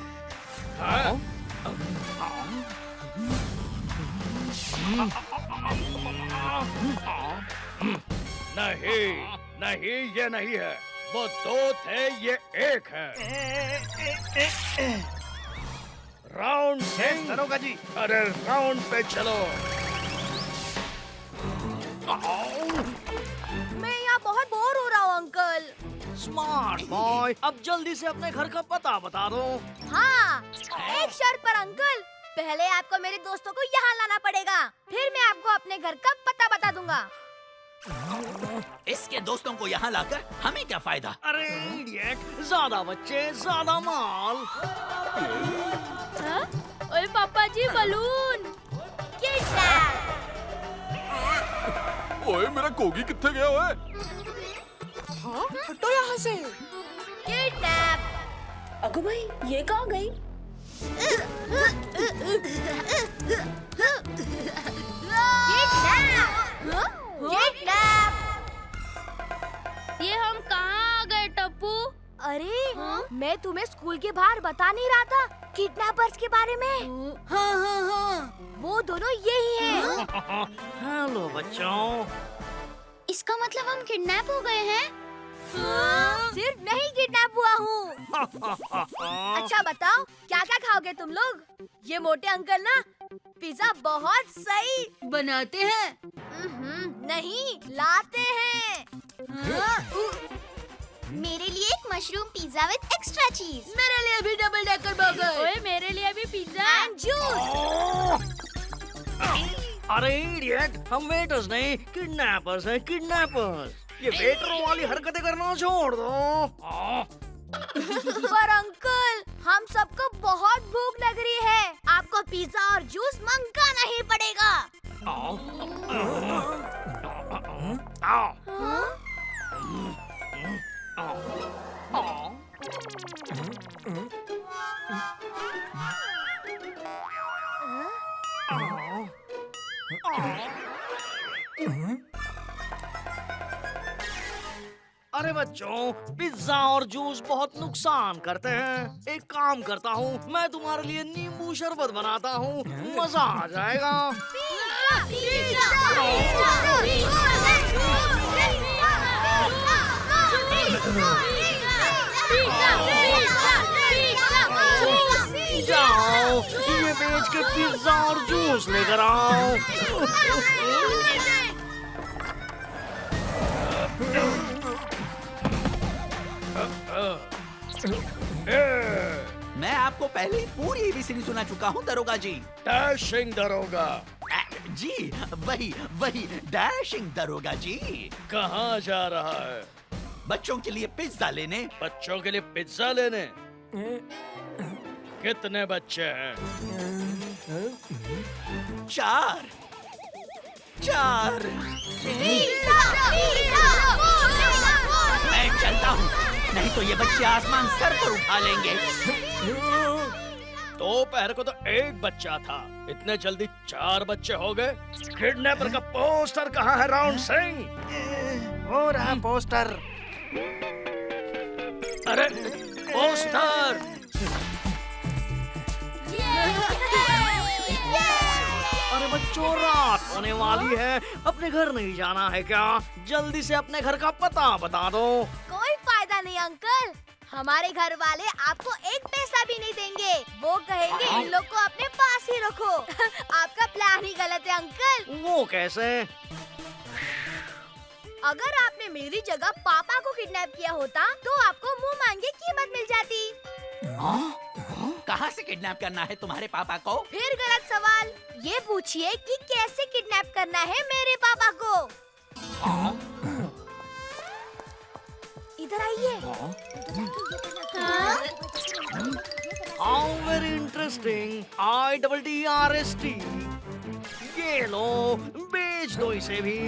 नहीं नहीं, ये नहीं है, वो दो थे, ये एक है। राउंड सिंह दरोगा जी। अरे राउंड पे चलो। मैं यहाँ बहुत बोर हो रहा हूँ अंकल। स्मार्ट बॉय, अब जल्दी से अपने घर का पता बता दो। हाँ, एक शर्त पर अंकल, पहले आपको मेरे दोस्तों को यहाँ लाना पड़ेगा, फिर मैं आपको अपने घर का पता बता दूंगा। इसके दोस्तों को यहाँ लाकर हमें क्या फायदा? अरे इडियट, ज्यादा बच्चे ज्यादा माल। हाँ? ओए पापा जी, बलून। ओए मेरा कोगी कित्थे गया ओए? हाँ? हटो यहाँ से। किडनैप। अगो भाई, ये कहाँ गई? ये हम कहाँ आ गए टप्पू? अरे मैं तुम्हें स्कूल के बाहर बता नहीं रहा था किडनैपर्स के बारे में? हाँ, वो दोनों यही हैं। हेलो बच्चों। इसका मतलब हम किडनैप हो गए हैं? सिर्फ नहीं किडनैप हुआ हूँ। अच्छा बताओ, क्या क्या खाओगे तुम लोग? ये मोटे अंकल ना पिज्जा बहुत सही बनाते हैं। नहीं, लाते हैं। मेरे लिए एक मशरूम पिज्जा विद एक्स्ट्रा चीज। मेरे लिए भी डबल डेकर बर्गर। ओए मेरे लिए भी पिज्जा एंड जूस। अरे इडियट, हम वेटर्स नहीं किडनैपर्स हैं, किडनैपर्स। ये वेटरों वाली हरकतें करना छोड़ दो। पर अंकल, हम सबको बहुत भूख लग रही है, आपको पिज्जा और जूस मंगाना ही पड़ेगा। अरे बच्चों, पिज्जा और जूस बहुत नुकसान करते हैं। एक काम करता हूँ, मैं तुम्हारे लिए नींबू शरबत बनाता हूँ, मजा आ जाएगा। जाओ, ये बेच के पिज्जा और जूस लेकर आओ। मैं आपको पहले पूरी एबीसी सुना चुका हूँ दरोगा जी। डैशिंग दरोगा। जी वही डैशिंग दरोगा जी। कहाँ जा रहा है? बच्चों के लिए पिज्जा लेने। बच्चों के लिए पिज्जा लेने? कितने बच्चे हैं? 4। मैं चलता हूँ, नहीं तो ये बच्चे आसमान सर पर उठा लेंगे। दोपहर को तो एक बच्चा था, इतने जल्दी 4 बच्चे हो गए। किडनैपर का पोस्टर कहाँ है राउंड सिंह? हो रहा पोस्टर। अरे पोस्टर! अरे बच्चों, रात होने वाली है, अपने घर नहीं जाना है क्या? जल्दी से अपने घर का पता बता दो। कोई फायदा नहीं अंकल, हमारे घर वाले आपको एक पैसा भी नहीं देंगे। वो कहेंगे इन लोग को अपने पास ही रखो। आपका प्लान ही गलत है अंकल। वो कैसे? अगर आपने मेरी जगह पापा को किडनैप किया होता तो आपको मुंह मांगे कीमत मिल जाती। कहाँ से किडनैप करना है तुम्हारे पापा को? फिर गलत सवाल। ये पूछिए कि कैसे किडनैप करना है मेरे पापा को। इधर आइए। How very interesting. IDDRST। ये लो, बेच दो इसे भी।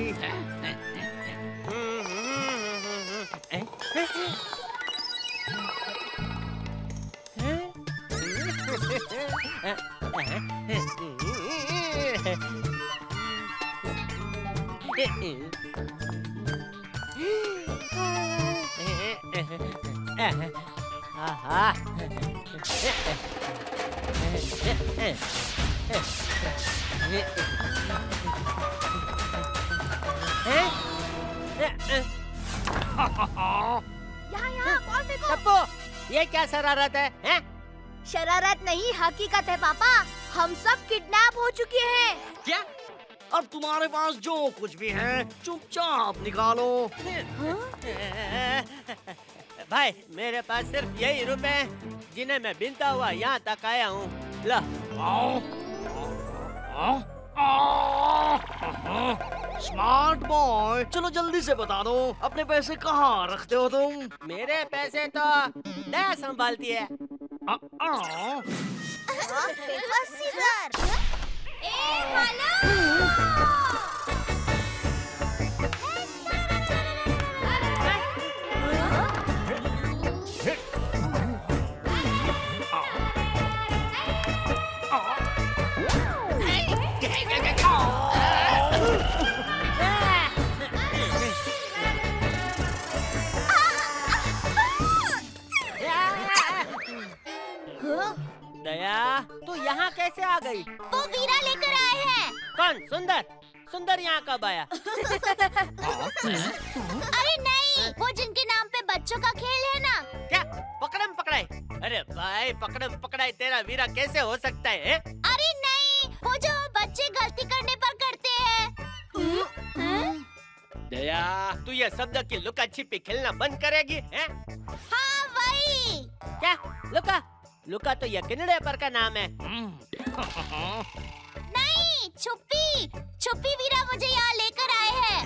यहाँ बॉल फेंको। टप्पू, ये क्या शरारत है? हैं? शरारत नहीं, हकीकत है पापा। हम सब किडनैप हो चुके हैं। क्या? अब तुम्हारे पास जो कुछ भी है चुपचाप निकालो। भाई, मेरे पास सिर्फ यही रुपए हैं जिन्हें मैं बिनता हुआ यहाँ तक आया हूँ। लो। स्मार्ट बॉय, चलो जल्दी से बता दो, अपने पैसे कहाँ रखते हो तुम? मेरे पैसे तो दया संभालती है। दया, तू यहाँ कैसे आ गई? वो वीरा लेकर आए हैं। कौन? सुंदर? सुंदर यहाँ कब आया? अरे नहीं, वो जिनके नाम पे बच्चों का खेल है ना। क्या? पकड़म पकड़ाई? अरे भाई, पकड़म पकड़ाई तेरा वीरा कैसे हो सकता है? अरे नहीं, वो जो बच्चे गलती करने पर करते हैं। दया, तू ये शब्द की लुका छिपी खेलना बंद करेगी? हैं? हाँ वही। क्या? लुका? लुका तो ये किनड़े पर का नाम है। नहीं, छुपी। छुपी वीरा मुझे यहाँ लेकर आए हैं।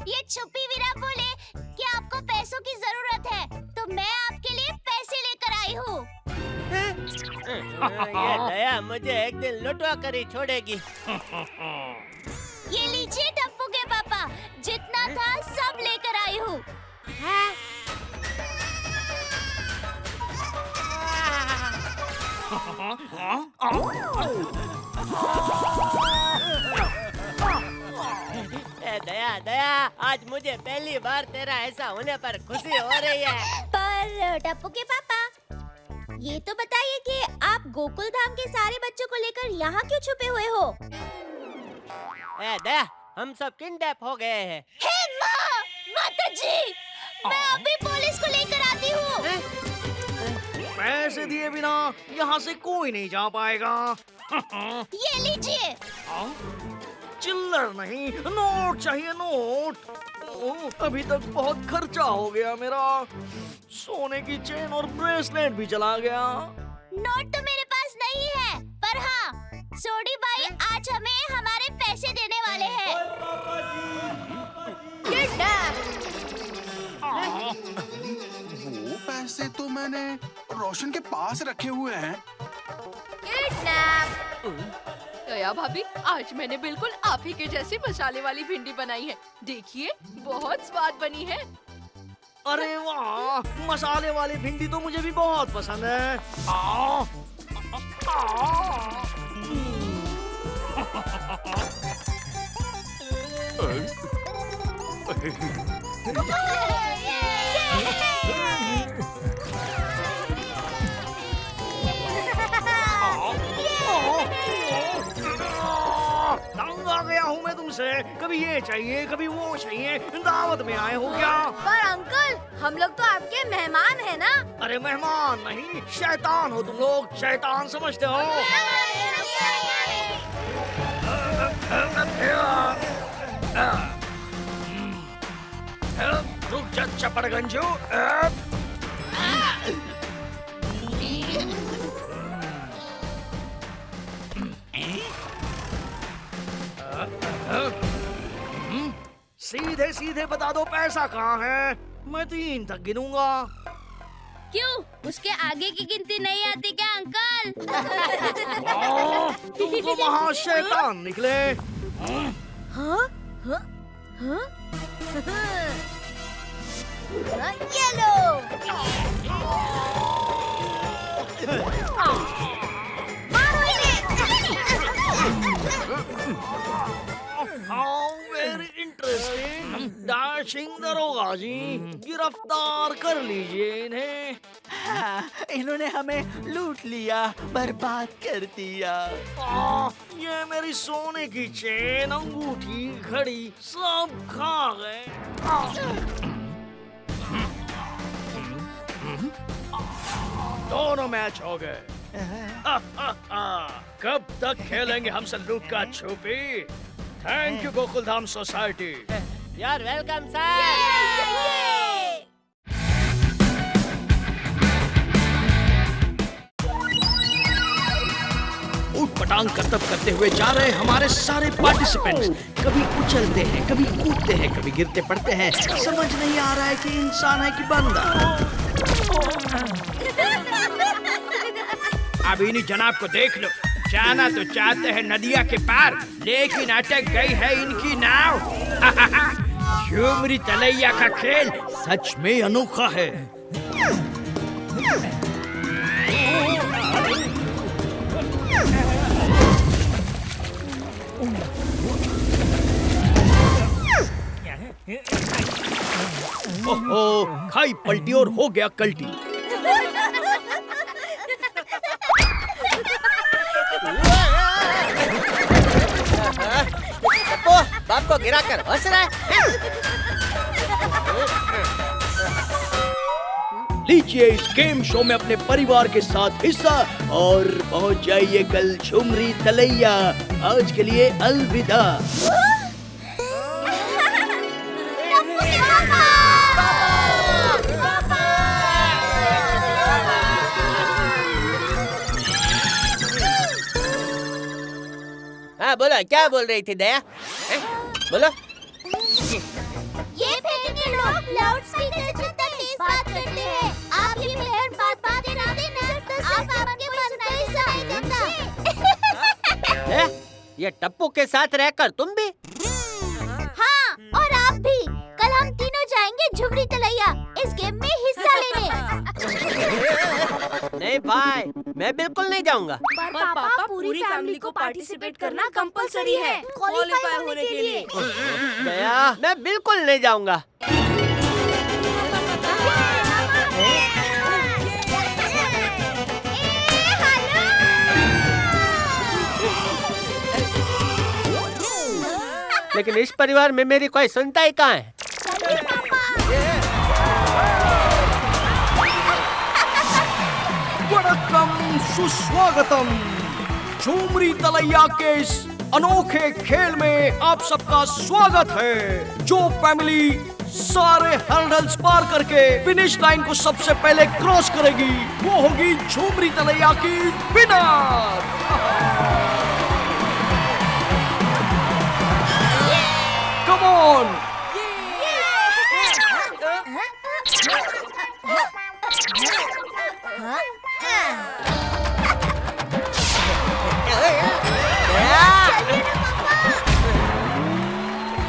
ये छुपी वीरा बोले कि आपको पैसों की जरूरत है, तो मैं आपके लिए पैसे लेकर आई हूँ। ये दया मुझे एक दिन लुटवा कर ही छोड़ेगी। ये लीजिए टप्पू के पापा, जितना था सब लेकर आई हूँ। दया दया, आज मुझे पहली बार तेरा ऐसा होने पर खुशी हो रही है। पर टप्पू के पापा, ये तो बताइए कि आप गोकुल धाम के सारे बच्चों को लेकर यहाँ क्यों छुपे हुए हो? दया, हम सब किडनैप हो गए हैं। हे माँ, माता जी, मैं अभी पुलिस को लेकर आती हूँ। पैसे दिए बिना यहाँ से कोई नहीं जा पाएगा। ये लीजिए। चिल्लर नहीं, नोट चाहिए, नोट। अभी तक बहुत खर्चा हो गया मेरा। सोने की चेन और ब्रेसलेट भी चला गया। नोट तो मेरे पास नहीं है, पर हाँ, सोडी भाई आज हमें हमारे पैसे देने वाले हैं। वो पैसे तो मैंने रोशन के पास रखे हुए हैं। दया भाभी, आज मैंने बिल्कुल आप ही के जैसी मसाले वाली भिंडी बनाई है। देखिए, बहुत स्वाद बनी है। अरे वाह, मसाले वाली भिंडी तो मुझे भी बहुत पसंद है। तंग आ गया हूँ मैं तुमसे। कभी ये चाहिए, कभी वो चाहिए। दावत में आए हो क्या? पर अंकल, हम लोग तो आपके मेहमान हैं ना। अरे मेहमान नहीं, शैतान हो तुम लोग। शैतान समझते हो? रुक जा चपड़गंजू। सीधे सीधे बता दो पैसा कहाँ है, मैं 3 तक गिनूंगा। क्यों? उसके आगे की गिनती नहीं आती क्या अंकल? तुम तो वहाँ शैतान निकले। हाँ? हाँ? हाँ? ये लो। How very interesting. डैशिंग दरोगा जी, गिरफ्तार कर लीजिए इन्हें। हाँ, इन्होंने हमें लूट लिया, बर्बाद कर दिया। ये मेरी सोने की चेन, अंगूठी, घड़ी सब खा गए। दोनों मैच हो गए। कब तक खेलेंगे हमसे लुका छुपी? Thank you Gokul Dham society. यार वेलकम सर। उठ छलांग करतब करते हुए जा रहे हमारे सारे पार्टिसिपेंट्स कभी उछलते हैं, कभी कूदते हैं, कभी गिरते पड़ते हैं। समझ नहीं आ रहा है कि इंसान है कि बंदा। अब इन्हीं जनाब को देख लो, जाना तो चाहते हैं नदिया के पार, लेकिन अटक गई है इनकी नाव। झुमरी तलैया का खेल सच में अनोखा है। ओहो, खाई पलटी और हो गया कल्टी। बाप को गिरा कर हंस रहा है। लीजिए इस गेम शो में अपने परिवार के साथ हिस्सा और पहुंच जाइए कल झुमरी तलैया। आज के लिए अलविदा। हाँ बोलो, क्या बोल रही थी दया? बोलो। ये फेंकने लोग लाउड स्पीकर जितना तेज बात करते हैं। आप ही मेहर बात ना देना, आप आपके मन नहीं समझता। ये टप्पू के साथ रहकर तुम भी? हाँ, और आप भी। कल हम तीनों जाएंगे झुमरी तलैया इस गेम में हिस्सा लेने। नहीं भाई, मैं बिल्कुल नहीं जाऊंगा। पर पापा पूरी फैमिली को पार्टिसिपेट करना कंपलसरी है क्वालीफाई होने के लिए। दया, मैं बिल्कुल नहीं जाऊंगा। लेकिन इस परिवार में मेरी कोई सुनता ही कहाँ है? वड़क्कम, सुस्वागतम। झुमरी तलैया के इस अनोखे खेल में आप सबका स्वागत है। जो फैमिली सारे हर्डल्स पार करके फिनिश लाइन को सबसे पहले क्रॉस करेगी वो होगी झुमरी तलैया की winner. Come on.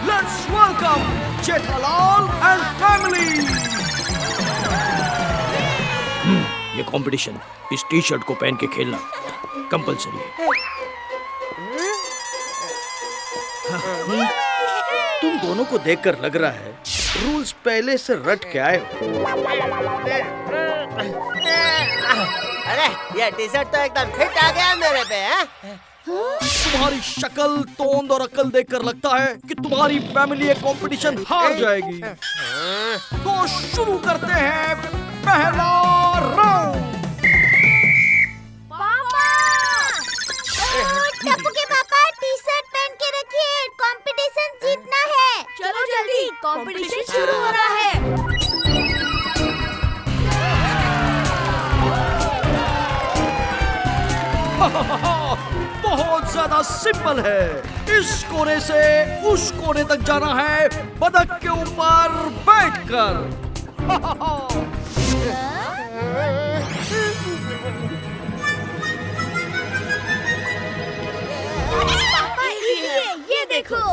Let's welcome Jethalal and family. ये कंपटीशन इस टी शर्ट को पहन के खेलना कंपलसरी है। तुम दोनों को देखकर लग रहा है रूल्स पहले से रट के आए हो। अरे ये टी शर्ट तो एकदम फिट आ गया मेरे पे है? तुम्हारी शक्ल, तोंद और अकल देखकर लगता है कि तुम्हारी फैमिली ये कंपटीशन हार जाएगी। तो शुरू करते हैं पहला राउंड। टप्पू के पापा टी शर्ट पहन के रखिए, कंपटीशन जीतना है। चलो जल्दी, कंपटीशन शुरू हो रहा है। बहुत ज्यादा सिंपल है। इस कोने से उस कोने तक जाना है बतख के ऊपर बैठकर। पापा इजी है, ये देखो।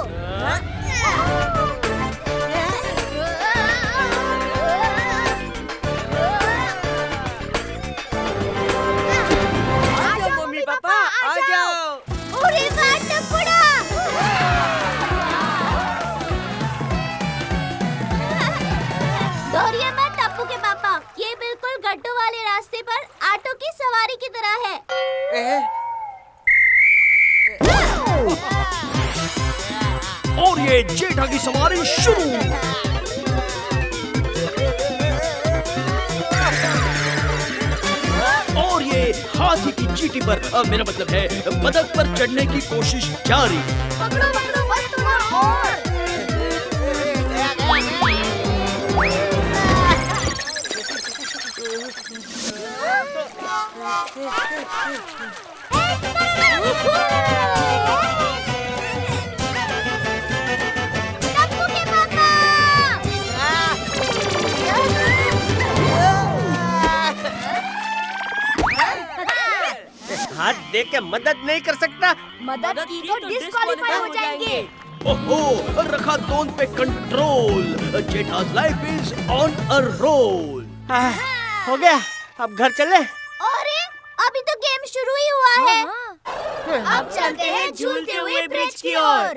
मम्मी पापा आ जाओ। अरे वाह टप्पूड़ा। डोरिया में टप्पू के पापा, ये बिल्कुल गड्ढों वाले रास्ते पर ऑटो की सवारी की तरह है। और ये जेठा की सवारी शुरू। और ये हाथी की चीटी पर, मेरा मतलब है बतख पर चढ़ने की कोशिश जारी। पकड़ो पकड़ो, बस तुम और। हाथ दे के मदद नहीं कर सकता। मदद की तो डिस्क्वालीफाई हो जाएंगे। ओहो, रखा टोन पे control. Jetha's life is on a roll. हो गया, अब घर चले। अरे अभी तो गेम शुरू ही हुआ है। अब चलते हैं झूलते हुए ब्रिज की ओर।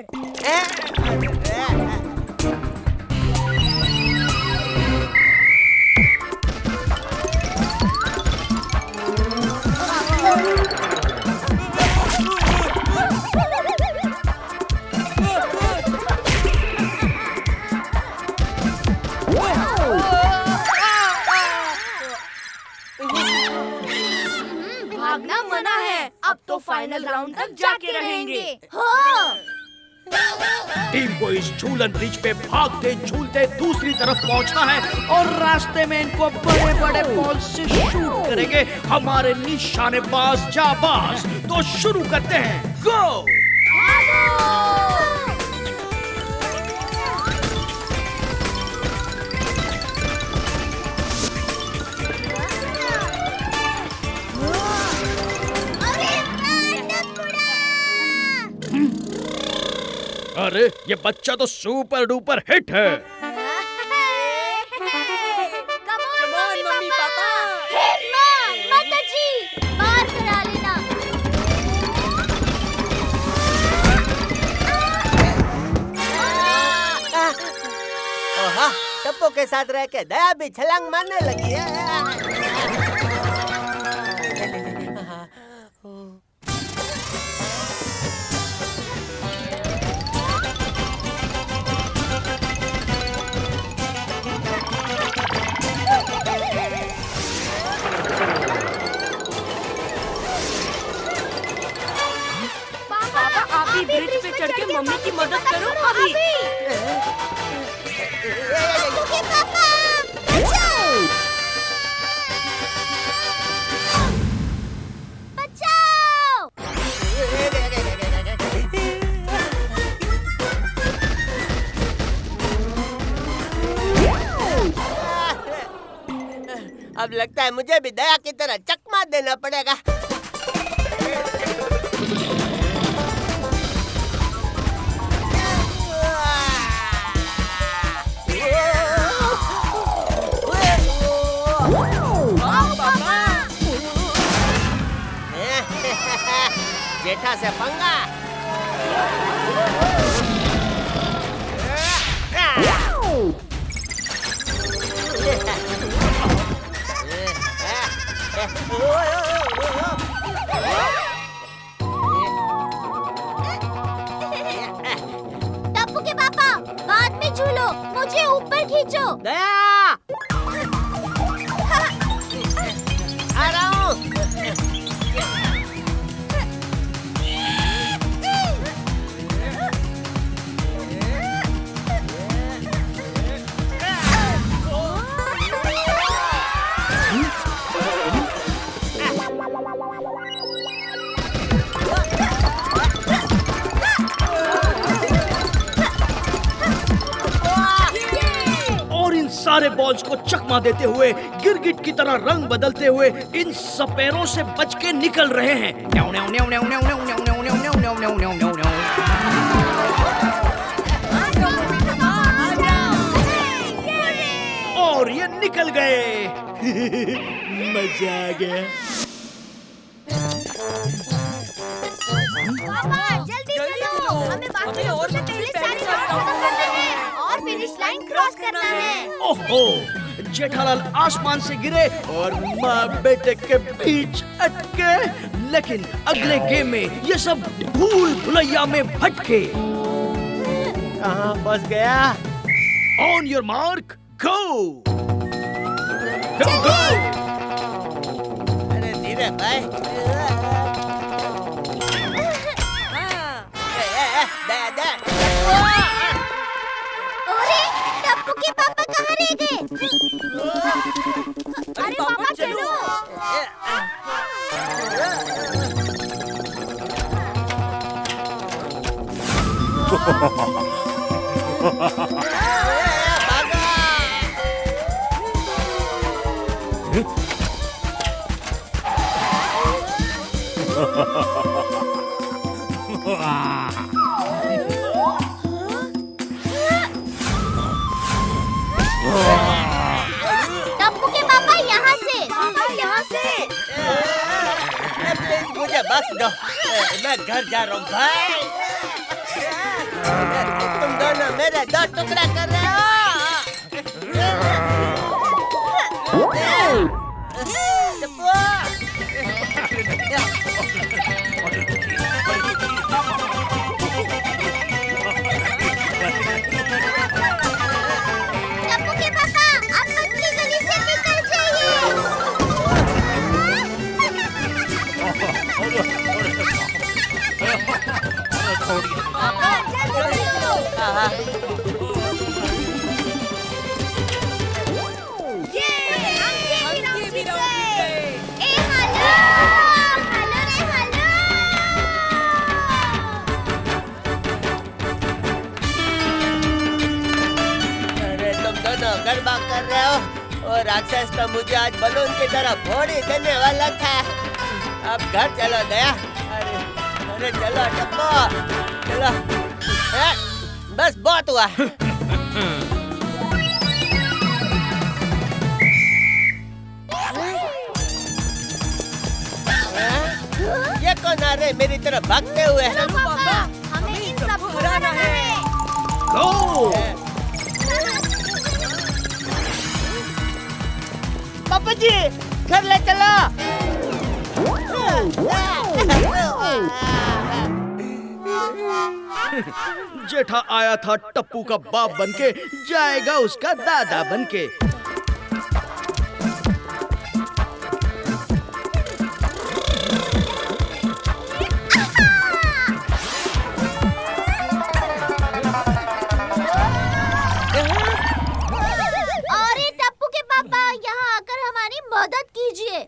भागना मना है, अब तो फाइनल राउंड तक जाके रहेंगे। टीम को इस झूलन ब्रिज पे भागते झूलते दूसरी तरफ पहुंचना है और रास्ते में इनको बड़े बड़े बॉल से शूट करेंगे हमारे निशानेबाज जाबाज। तो शुरू करते हैं, गो। अरे ये बच्चा तो सुपर डुपर हिट है। Mummy papa. माता जी, बाहर करा लेना। ओहा, टप्पू के साथ रह के दया भी छलांग मारने लगी है। ब्रिज पे चढ़ के मम्मी की मदद करो अभी। अब लगता है मुझे भी दया की तरह चकमा देना पड़ेगा। जेठा से पंगा। टप्पू के पापा, बाद में झूलो, मुझे ऊपर खींचो। दया, आ रहा हूँ। सारे बॉल्स को चकमा देते हुए गिरगिट की तरह रंग बदलते हुए इन सपेरों से बच के निकल रहे हैं। और ये निकल गए। मजा आ गया। जल्दी चलो, हमें बाकी लोगों से पहले सारी बात खत्म करना है और फिनिश लाइन क्रॉस करना है। ओहो, जेठालाल आसमान से गिरे और माँ बेटे के बीच अटके, लेकिन अगले गेम में ये सब भूल भुलैया में भटके। कहाँ फंस गया? ऑन योर मार्क, गो। गो। अरे धीरे भाई। टप्पू के पापा कहाँ रह गए? अरे पापा चलो। टप्पू के पापा यहाँ से। पापा यहाँ से। प्लीज मुझे बख्श दो, मैं घर जा रहा हूँ भाई। तुम दोनों मेरे दो टुकड़ा कर रहे हो। टप्पू के पापा, आप पतली गली से निकल जाइए। पापा, जल्दी करो। गरबा कर रहे हो और राक्षस तो मुझे आज बलून की तरह फोड़ी देने वाला था। अब घर चलो दया। अरे चलो टप्पू, चलो। बस बहुत हुआ। ये कौन आ रहे मेरी तरफ भागते हुए? पापा, हमें इन सब को हराना है। पापा जी, घर ले चलो। जेठा आया था टप्पू का बाप बनके, जाएगा उसका दादा बनके। अरे टप्पू के पापा, यहाँ आकर हमारी मदद कीजिए।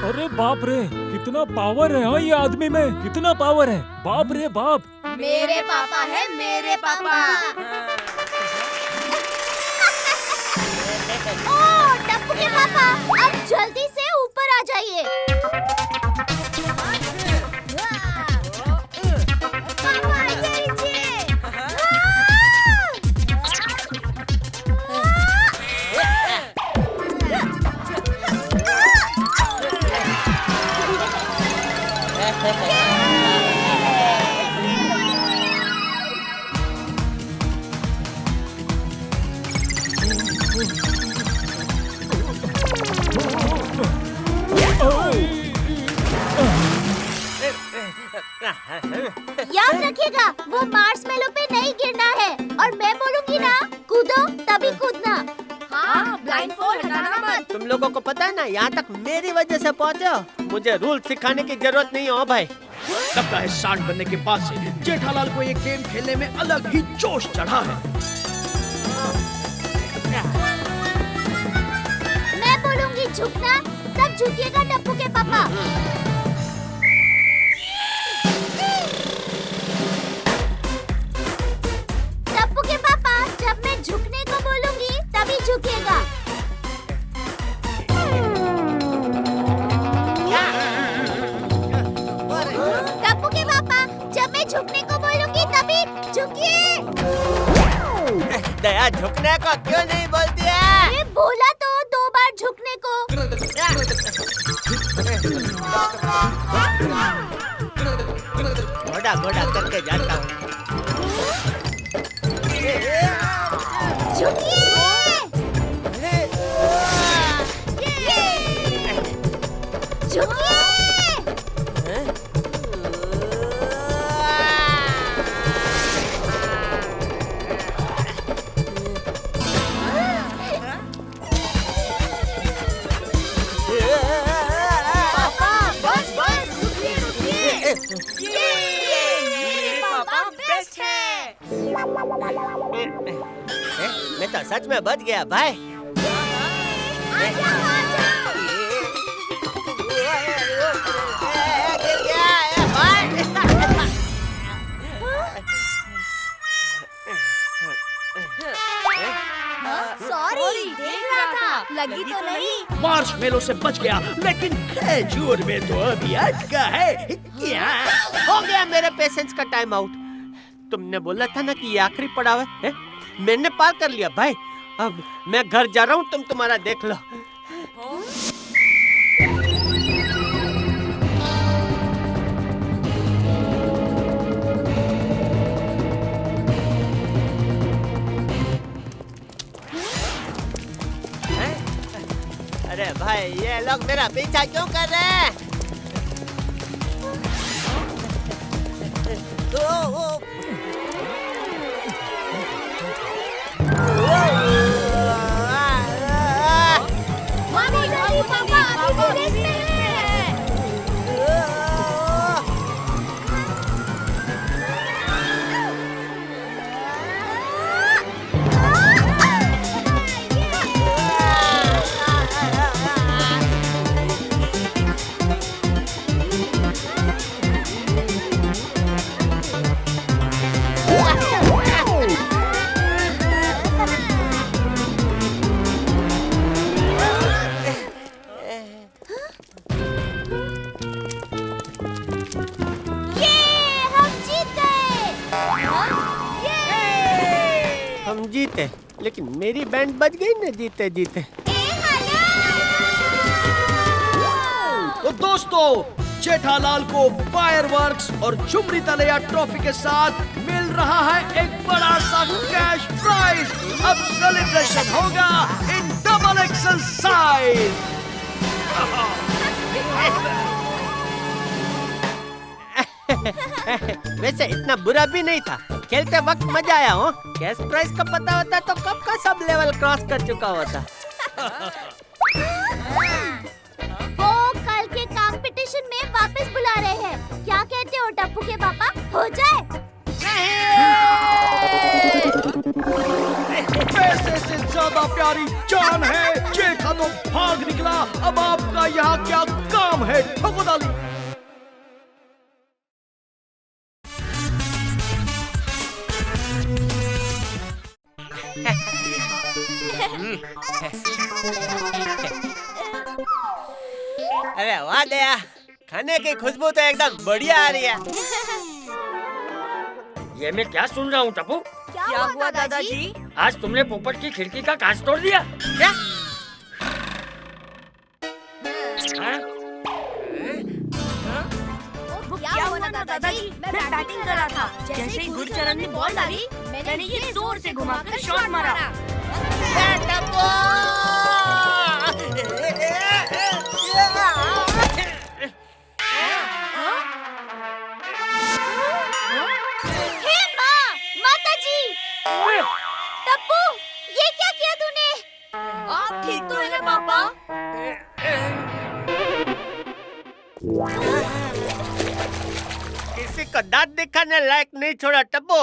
अरे बाप रे, कितना पावर है। हाँ, ये आदमी में कितना पावर है। बाप रे बाप। मेरे पापा है, मेरे पापा। ओ टप्पू के पापा, अब जल्दी से ऊपर आ जाइए। पापा नीचे। याद रखिएगा, वो मार्शमेलो पे नहीं गिरना है। और मैं बोलूंगी ना, कूदो तभी कूदना। हाँ, ब्लाइंडफोल्ड हटाना मत। तुम लोगों को पता है ना, यहाँ तक मेरी वजह से पहुँचे हो। मुझे रूल सिखाने की जरूरत नहीं हो भाई। लगता है सांड बनने के बाद से जेठालाल को ये गेम खेलने में अलग ही जोश चढ़ा है। मैं बोलूंगी झुकना, तब झुकिएगा टप्पू के पापा। टप्पू के पापा, जब मैं झुकने को बोलूंगी तभी झुकिएगा। टप्पू के पापा, जब मैं झुकने को बोलूंगी तभी झुकिए। दया, झुकने को क्यों नहीं बोलती है? ये बोला तो 2 बार झुकने को। घोड़ा घोड़ा करके जाता हूँ। मेरे पापा बेस्ट है। मैं तो सच में बच गया भाई। सॉरी, देख रहा था, लगी तो नहीं। मार्शमेलो से बच गया, लेकिन खजूर में तो अभी अटका है। क्या हो गया मेरे पेशेंस का टाइम आउट। तुमने बोला था ना कि ये आखिरी पड़ाव है? मैंने पार कर लिया भाई। अब मैं घर जा रहा हूँ, तुम तुम्हारा देख लो। अरे भाई, ये लोग मेरा पीछा क्यों कर रहे हैं? मामी जल्दी, पापा अभी भी रेस में हैं। हम जीते, लेकिन मेरी बैंड बच गई ना जीते जीते। तो दोस्तों, जेठालाल को फायरवर्क्स और झुमरी तलैया ट्रॉफी के साथ मिल रहा है एक बड़ा सा कैश प्राइज। अब सेलिब्रेशन होगा इन डबल एक्सल साइज। वैसे इतना बुरा भी नहीं था, खेलते वक्त मजा आया हो। कैश प्राइस का पता होता तो कब का सब लेवल क्रॉस कर चुका होता। वो कल के कंपटीशन में वापस बुला रहे हैं। क्या कहते हो टप्पू के पापा, हो जाए? पैसे से ज्यादा प्यारी जान है। जेठा तो भाग निकला, अब आपका यहाँ क्या काम है? ठोको डाली। अरे वाह दया, खाने की खुशबू तो एकदम बढ़िया आ रही है। ये मैं क्या सुन रहा हूँ टप्पू? क्या हुआ दादाजी? आज तुमने पोपट की खिड़की का कांच तोड़ दिया क्या? क्या हुआ ना दादाजी? मैं बैटिंग कर रहा था। जैसे ही गुरचरण ने बॉल डाली, मैंने ये जोर से घुमाकर शॉट मारा। हे माँ, माताजी! टप्पू, ये क्या किया तूने? आप ठीक तो है ना पापा? किसी को दांत दिखाने लायक नहीं छोड़ा टप्पू।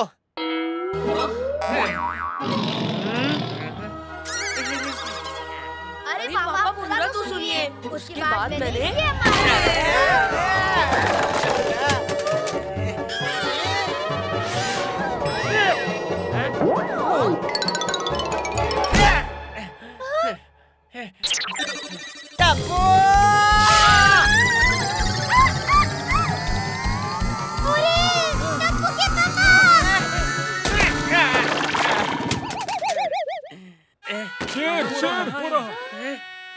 अरे पापा पूरा तो सुनिए। उसके बाद मैंने टप्पू!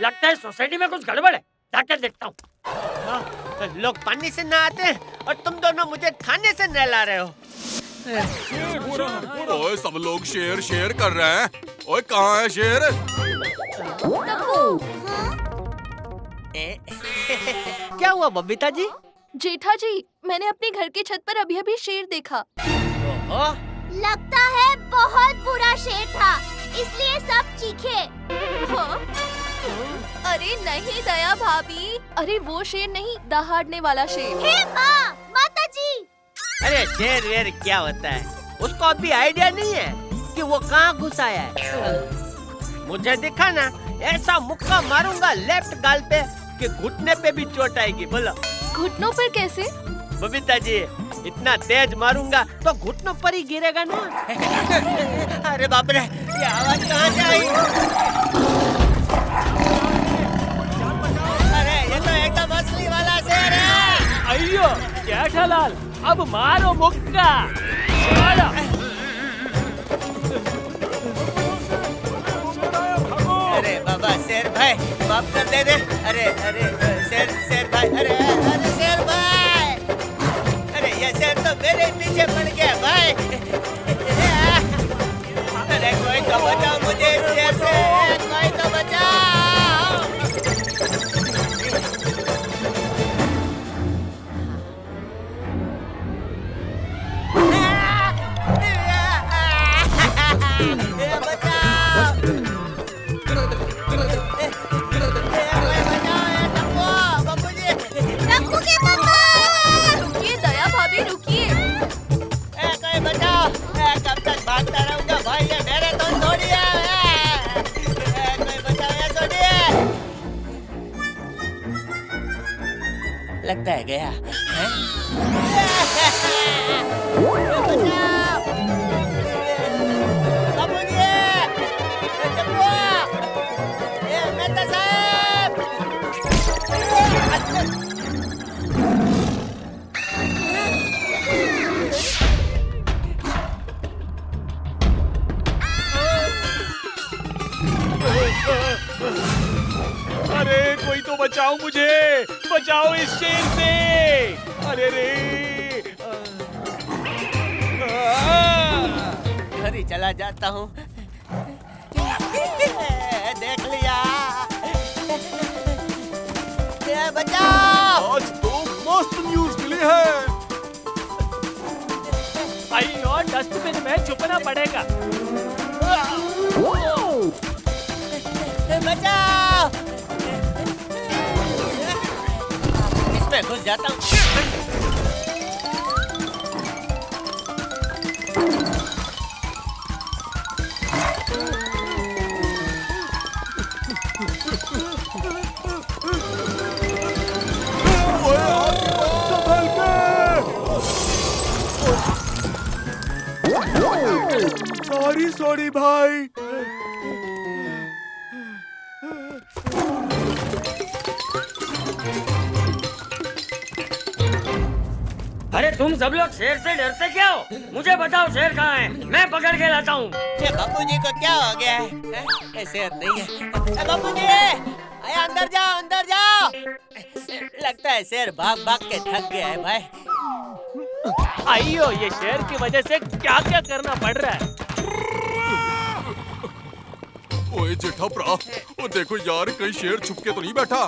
लगता है सोसाइटी में कुछ गड़बड़ है, जाकर देखता हूँ। लोग पानी से नहाते और तुम दोनों मुझे खाने से नहला रहे हो। ओए सब लोग शेर शेर कर रहे हैं। ओए कहाँ है शेर? क्या हुआ बबीता जी? जेठा जी, मैंने अपने घर की छत पर अभी शेर देखा। लगता है बहुत बुरा शेर था, इसलिए सब चीखे। हाँ? अरे नहीं दया भाभी, अरे वो शेर नहीं, दहाड़ने वाला शेर। हे माँ, माताजी। अरे शेर वेर क्या होता है, उसको अभी आइडिया नहीं है कि वो कहाँ घुस आया है। मुझे दिखा ना, ऐसा मुक्का मारूंगा लेफ्ट गाल पे कि घुटने पे भी चोट आएगी। बोलो घुटनों पर कैसे? बबीता जी, इतना तेज मारूंगा तो घुटनों पर ही गिरेगा ना। अरे बाप रे, ये आवाज कहाँ से आई? अरे ये तो एकदम असली वाला शेर है। अयो जेठालाल, अब मारो मुक्का। अरे बाबा शेर भाई, माफ कर दे। अरे अरे शेर भाई, अरे अरे शेर भाई, अरे ये शेर तो मेरे पीछे पड़ गया भाई। अरे कोई तो बचाओ मुझे इस शेर से, कोई तो बचाओ। रुकिए दया भाभी, रुकिए। कोई बचाओ, कब तक भागता रहूंगा भाई, ये मेरे तो थोड़ी है। कोई बचाओ, ये छोड़िए। लगता है गया। अरे कोई तो बचाओ मुझे, बचाओ इस शेर से। अरे रे, घर ही चला जाता हूँ। देख लिया, बचाओ। आज तो मस्त न्यूज मिली है। अयो डस्टबिन में छुपना पड़ेगा। बचाओ, इसमें घुस जाता हूँ। सॉरी भाई। अरे तुम सब लोग शेर से डरते क्या हो? मुझे बताओ शेर कहाँ है, मैं पकड़ के लाता हूँ। ये बापूजी को क्या हो गया है? शेर नहीं है। बापूजी, अंदर जाओ, अंदर जाओ। लगता है शेर भाग भाग के थक गया है भाई। अयो ये शेर की वजह से क्या क्या करना पड़ रहा है। ओए जेठाप्रा, वो देखो यार, कहीं शेर छुप के तो नहीं बैठा?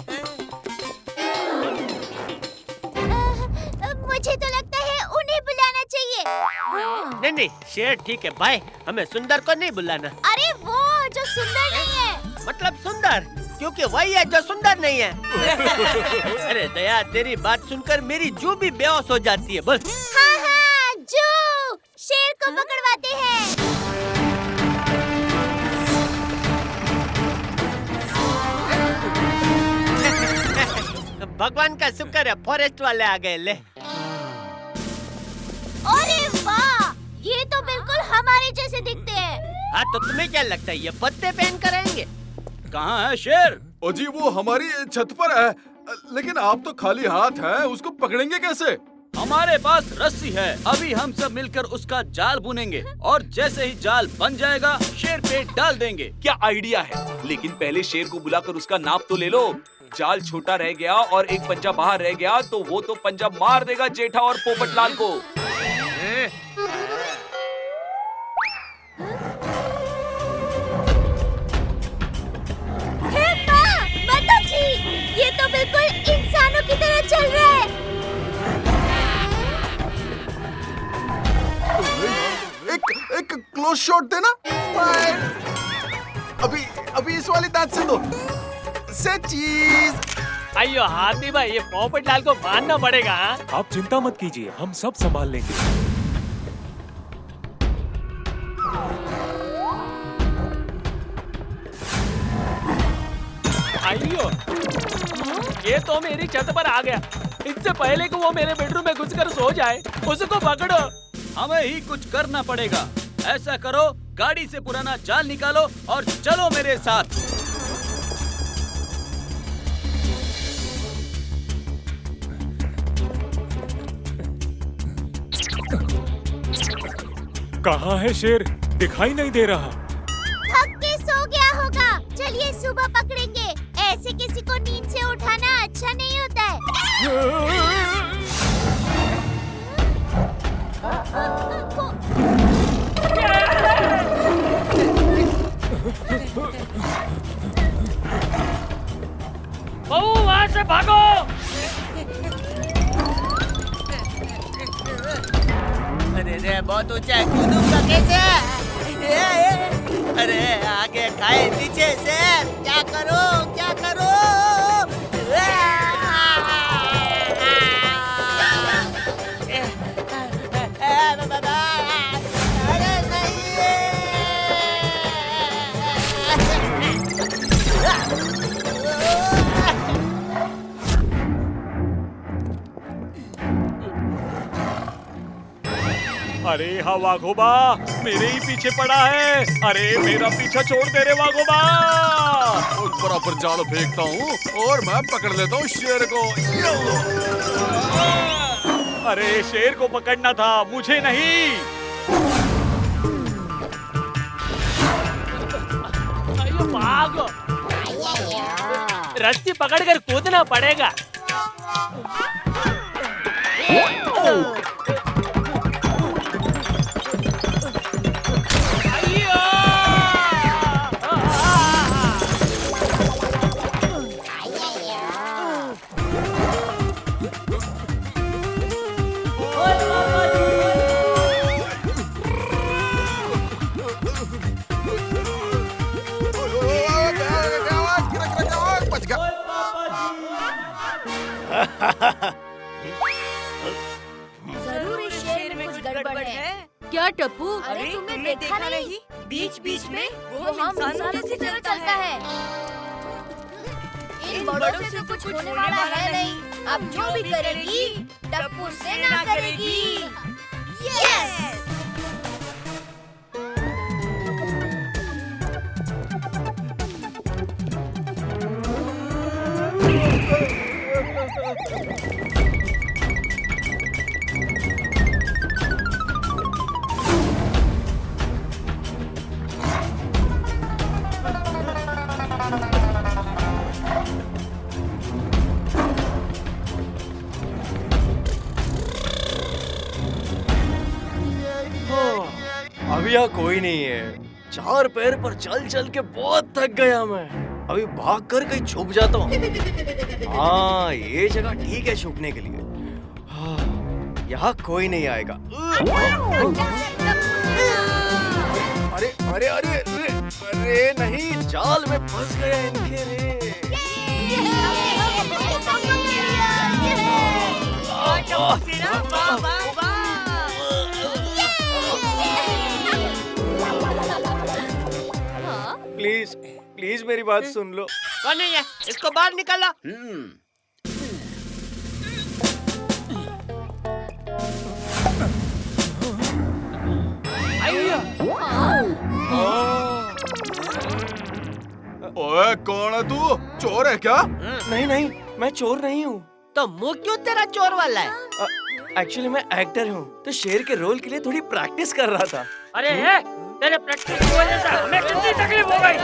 मुझे तो लगता है उन्हें बुलाना चाहिए। नहीं, शेर ठीक है भाई, हमें सुंदर को नहीं बुलाना। अरे वो जो सुंदर नहीं है। मतलब सुंदर, क्योंकि वही है जो सुंदर नहीं है। अरे दया, तेरी बात सुनकर मेरी जू भी बेहोश हो जाती है। बोल। हाँ, जू शेर को पकड़वाते हैं। भगवान का शुक्र है, फॉरेस्ट वाले आ गए। ले। अरे वाह, ये तो बिल्कुल हमारे जैसे दिखते हैं। हाँ, तो तुम्हें क्या लगता है ये पत्ते पहन कर आएंगे? कहाँ है शेर? ओ जी, वो हमारी छत पर है, लेकिन आप तो खाली हाथ हैं, उसको पकड़ेंगे कैसे? हमारे पास रस्सी है, अभी हम सब मिलकर उसका जाल बुनेंगे और जैसे ही जाल बन जाएगा शेर पे डाल देंगे। क्या आइडिया है, लेकिन पहले शेर को बुलाकर उसका नाप तो ले लो। जाल छोटा रह गया और एक पंजा बाहर रह गया तो वो तो पंजा मार देगा जेठा और पोपटलाल को। माताजी, ये तो बिल्कुल इंसानों की तरह चल रहा है। एक क्लोज शॉट देना। अभी इस वाली दांत से दो। से चीज। अयो हाथी भाई, ये पोपट लाल को बांधना पड़ेगा। हाँ? आप चिंता मत कीजिए, हम सब संभाल लेंगे। अयो, ये तो मेरी छत पर आ गया। इससे पहले कि वो मेरे बेडरूम में घुसकर सो जाए, उसको पकड़ो। हमें ही कुछ करना पड़ेगा। ऐसा करो, गाड़ी से पुराना जाल निकालो और चलो मेरे साथ। कहाँ है शेर? दिखाई नहीं दे रहा। थक के सो गया होगा। चलिए सुबह पकड़ेंगे। ऐसे किसी को नींद से उठाना अच्छा नहीं होता है। बहू वहाँ से भागो। अरे रे बहुत ऊंचा है, कूदूंगा कैसे? अरे आगे खाए पीछे से, क्या करो क्या करो? अरे अरे हाँ वाघोबा, मेरे ही पीछे पड़ा है। अरे मेरा पीछा छोड़ दे रे वाघोबा। बराबर जाल फेंकता हूँ और मैं पकड़ लेता हूँ शेर को। अरे शेर को पकड़ना था, मुझे नहीं। अयो भागो, रस्सी पकड़कर कूदना पड़ेगा। जरूर इस शेर में कुछ गड़बड़ है। क्या टप्पू? अरे तुमने देखा नहीं? बीच बीच में वो हम इंसानों की तरह चलता है। इन बड़ों से तो कुछ होने वाला है नहीं। अब जो भी करेगी टप्पू से ना करेगी। यस! अभी यहाँ कोई नहीं है। 4 पैर पर चल चल के बहुत थक गया मैं। अभी भाग कर कहीं छुप जाता हूँ। हाँ, ये जगह ठीक है छुपने के लिए। हाँ, यहाँ कोई नहीं आएगा। अरे अरे अरे अरे अरे नहीं, जाल में फंस गया इनके रे। प्लीज प्लीज मेरी बात सुन लो। कौन नहीं है? इसको बाहर निकालो। ओए कौन है तू? चोर है क्या? नहीं नहीं, मैं चोर नहीं हूँ। तो मुंह क्यों तेरा चोर वाला है? एक्चुअली मैं एक्टर हूँ, तो शेर के रोल के लिए थोड़ी प्रैक्टिस कर रहा था। अरे है, तेरे प्रैक्टिस की वजह से हमें कितनी तकलीफ हो गई।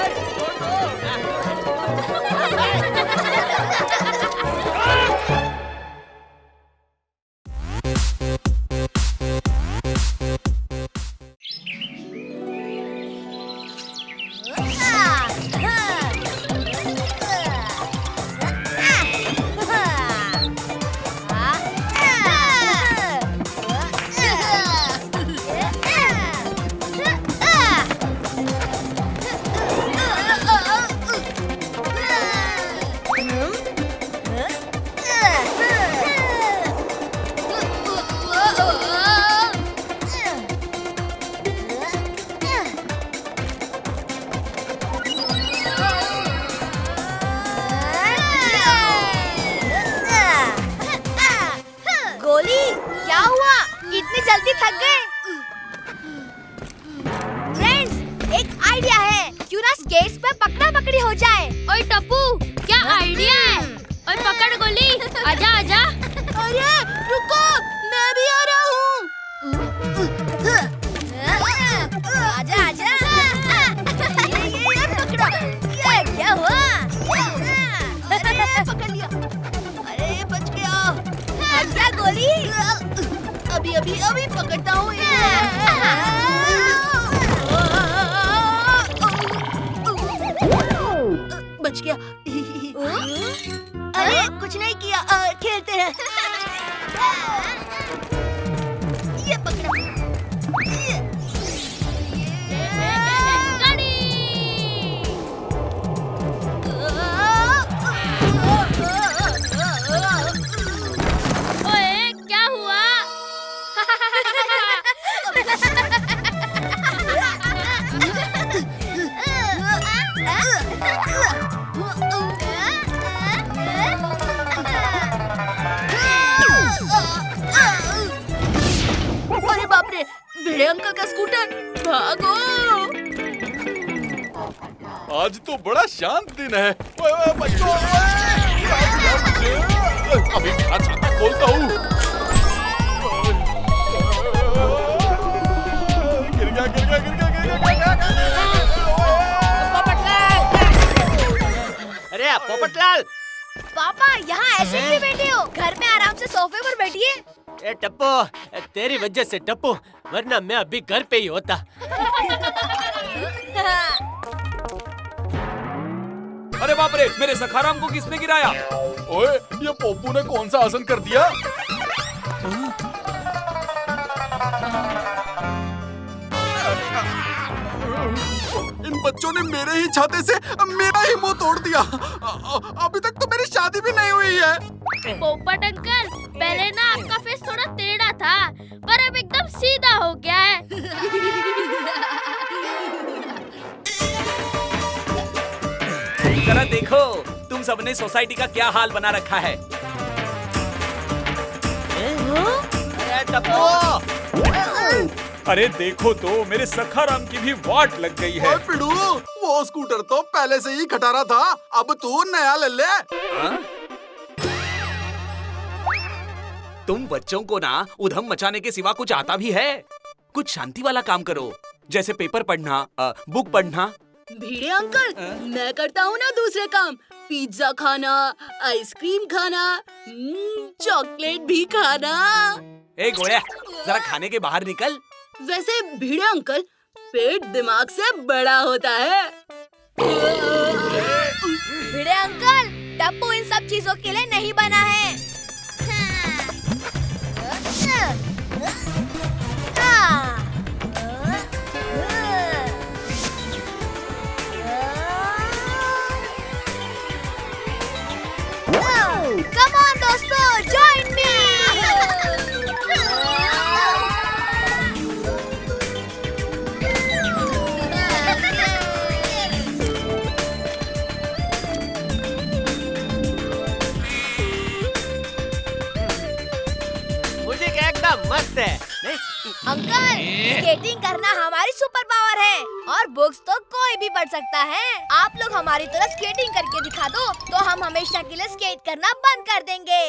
केस पे पकड़ा पकड़ी हो जाए। ओए टप्पू, क्या आइडिया है? ओए पकड़ गोली, आजा आजा। अरे रुको, मैं भी आ रहा हूँ। आजा आजा। ये पकड़ा। ये क्या हुआ? अरे पकड़ लिया। अरे बच गया। हट गया गोली। अभी पकड़ता हूँ। बच गया। अरे कुछ नहीं किया, खेलते हैं। ये पकड़ा। ओए क्या हुआ? अरे बाप रे, भिड़े अंकल का स्कूटर, भागो। आज तो बड़ा शांत दिन है। बच्चों, अभी क्या छाता खोलता हूँ। गिर गया। अरे पोपटलाल, पापा यहाँ ऐसे क्यों बैठे हो? घर में आराम से सोफे पर बैठिए। ए टप्पू, तेरी वजह से टप्पू, वरना मैं अभी घर पे ही होता। अरे बाप रे, मेरे सखाराम को किसने गिराया? ओए, ये पोपू ने कौन सा आसन कर दिया? इन बच्चों ने मेरे ही छाते से मेरा ही मुंह तोड़ दिया। अभी तक तो मेरी शादी भी नहीं हुई है। पोपट अंकल, पहले ना आपका फेस थोड़ा टेढ़ा था, पर अब एकदम सीधा हो गया है। जरा देखो, तुम सबने सोसाइटी का क्या हाल बना रखा है। अरे देखो तो, मेरे सखाराम की भी वाट लग गई है। पिड़ू, वो स्कूटर तो पहले से ही खटारा था, अब तू नया ले ले। तुम बच्चों को ना उधम मचाने के सिवा कुछ आता भी है? कुछ शांति वाला काम करो, जैसे पेपर पढ़ना, बुक पढ़ना। भिड़े अंकल, मैं करता हूँ ना दूसरे काम, पिज्जा खाना, आइसक्रीम खाना, चॉकलेट भी खाना। ए गोया, जरा खाने के बाहर निकल। वैसे भिड़े अंकल, पेट दिमाग से बड़ा होता है। भिड़े अंकल, टप्पू इन सब चीजों के लिए नहीं बना है। Come on दोस्तों, join me. म्यूजिक एकदम मस्त है। अंकल, स्केटिंग करना हमारी सुपर पावर है और बुक्स तो कोई भी पढ़ सकता है। आप लोग हमारी तरह स्केटिंग करके दिखा दो तो हम हमेशा के लिए स्केट करना बंद कर देंगे।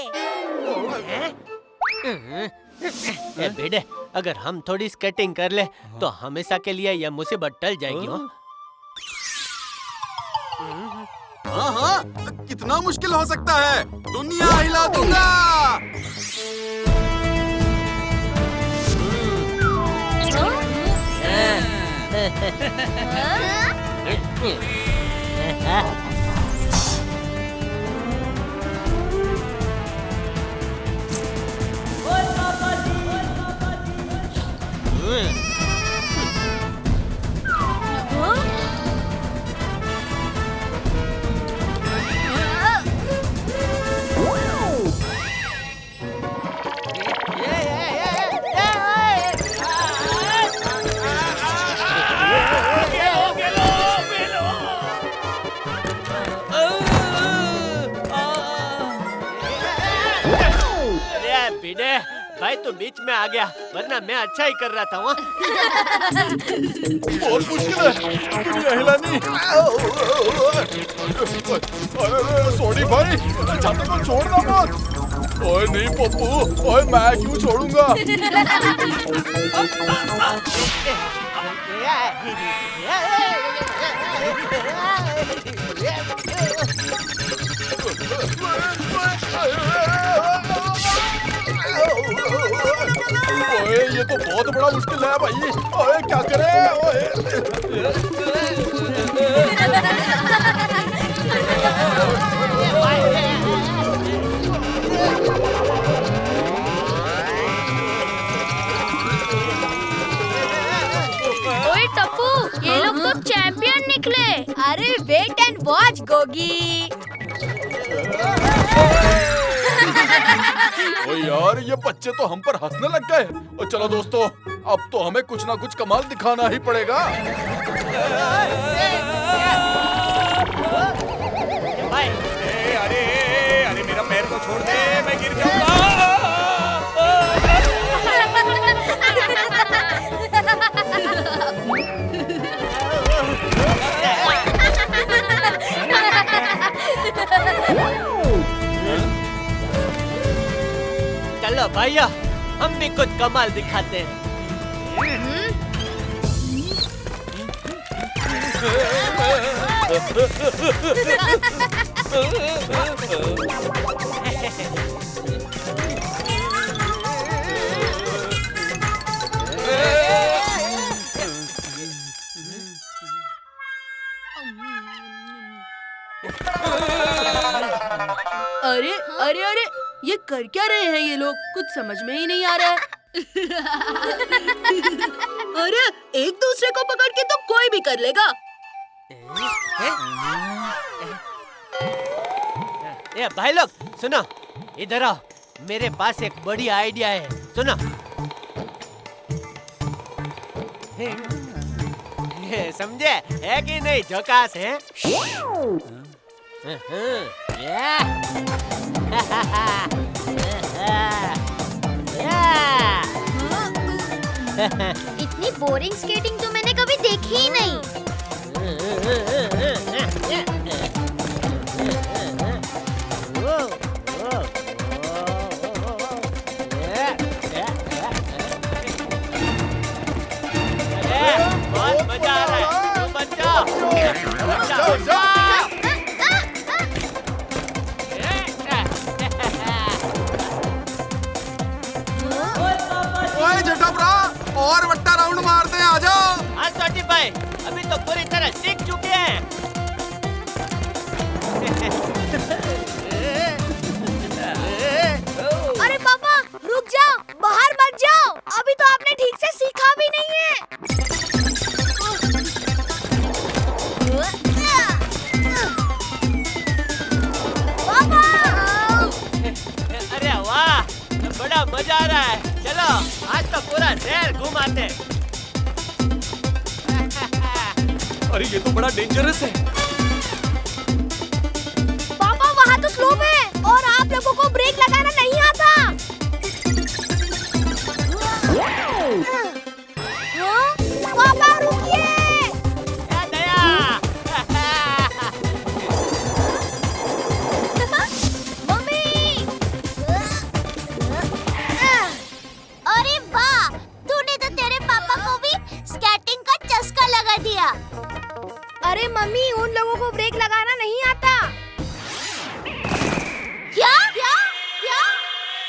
ए बेटे, अगर हम थोड़ी स्केटिंग कर ले तो हमेशा के लिए यह मुसीबत टल जाएगी। हाँ, कितना मुश्किल हो सकता है, दुनिया हिला दूंगा। भाई तू बीच में आ गया, वरना मैं अच्छा ही कर रहा था वहाँ। बहुत मुश्किल है, दुनिया हिलानी। अरे सोनी भाई, छाते को छोड़ना मत। ओए नहीं पप्पू, ओए मैं क्यों छोड़ूंगा? ओए ये तो बहुत बड़ा मुश्किल है भाई। ओए क्या करें? ओए टप्पू, ये लोग तो चैंपियन निकले। अरे वेट एंड वॉच गोगी। ओ यार ये बच्चे तो हम पर हंसने लग गए। और चलो दोस्तों, अब तो हमें कुछ ना कुछ कमाल दिखाना ही पड़ेगा। अरे मेरा पैर को छोड़ दे, मैं गिर जाऊंगा। चलो भैया, हम भी कुछ कमाल दिखाते हैं। अरे अरे अरे, ये कर क्या रहे हैं ये लोग? कुछ समझ में ही नहीं आ रहा है। अरे एक दूसरे को पकड़ के तो कोई भी कर लेगा। ये भाई लोग सुनो, इधर आओ, मेरे पास एक बड़ी आइडिया है, सुनो। समझे है कि नहीं? झकास है। इतनी बोरिंग स्केटिंग तो मैंने कभी देखी ही नहीं। बहुत मजा आ रहा है। बच्चा, बच्चा। और वट्टा राउंड मारते हैं, आ जाओ। हाँ छोटी भाई, अभी तो पूरी तरह सीख चुके हैं। अरे पापा रुक जाओ, बाहर मत जाओ, अभी तो आपने ठीक से सीखा भी नहीं है। पापा! अरे वाह, बड़ा मजा आ रहा है। चलो आज तो पूरा शहर घुमाते। अरे ये तो बड़ा डेंजरस है। पापा वहाँ तो स्लोप है और आप लोगों को ब्रेक लगाना नहीं आता। हाँ? पापा रुकिए। मम्मी! अरे वाह, तूने तो तेरे पापा को भी स्केटिंग का चस्का लगा दिया। अरे मम्मी, उन लोगों को ब्रेक लगाना नहीं आता। क्या? क्या? क्या?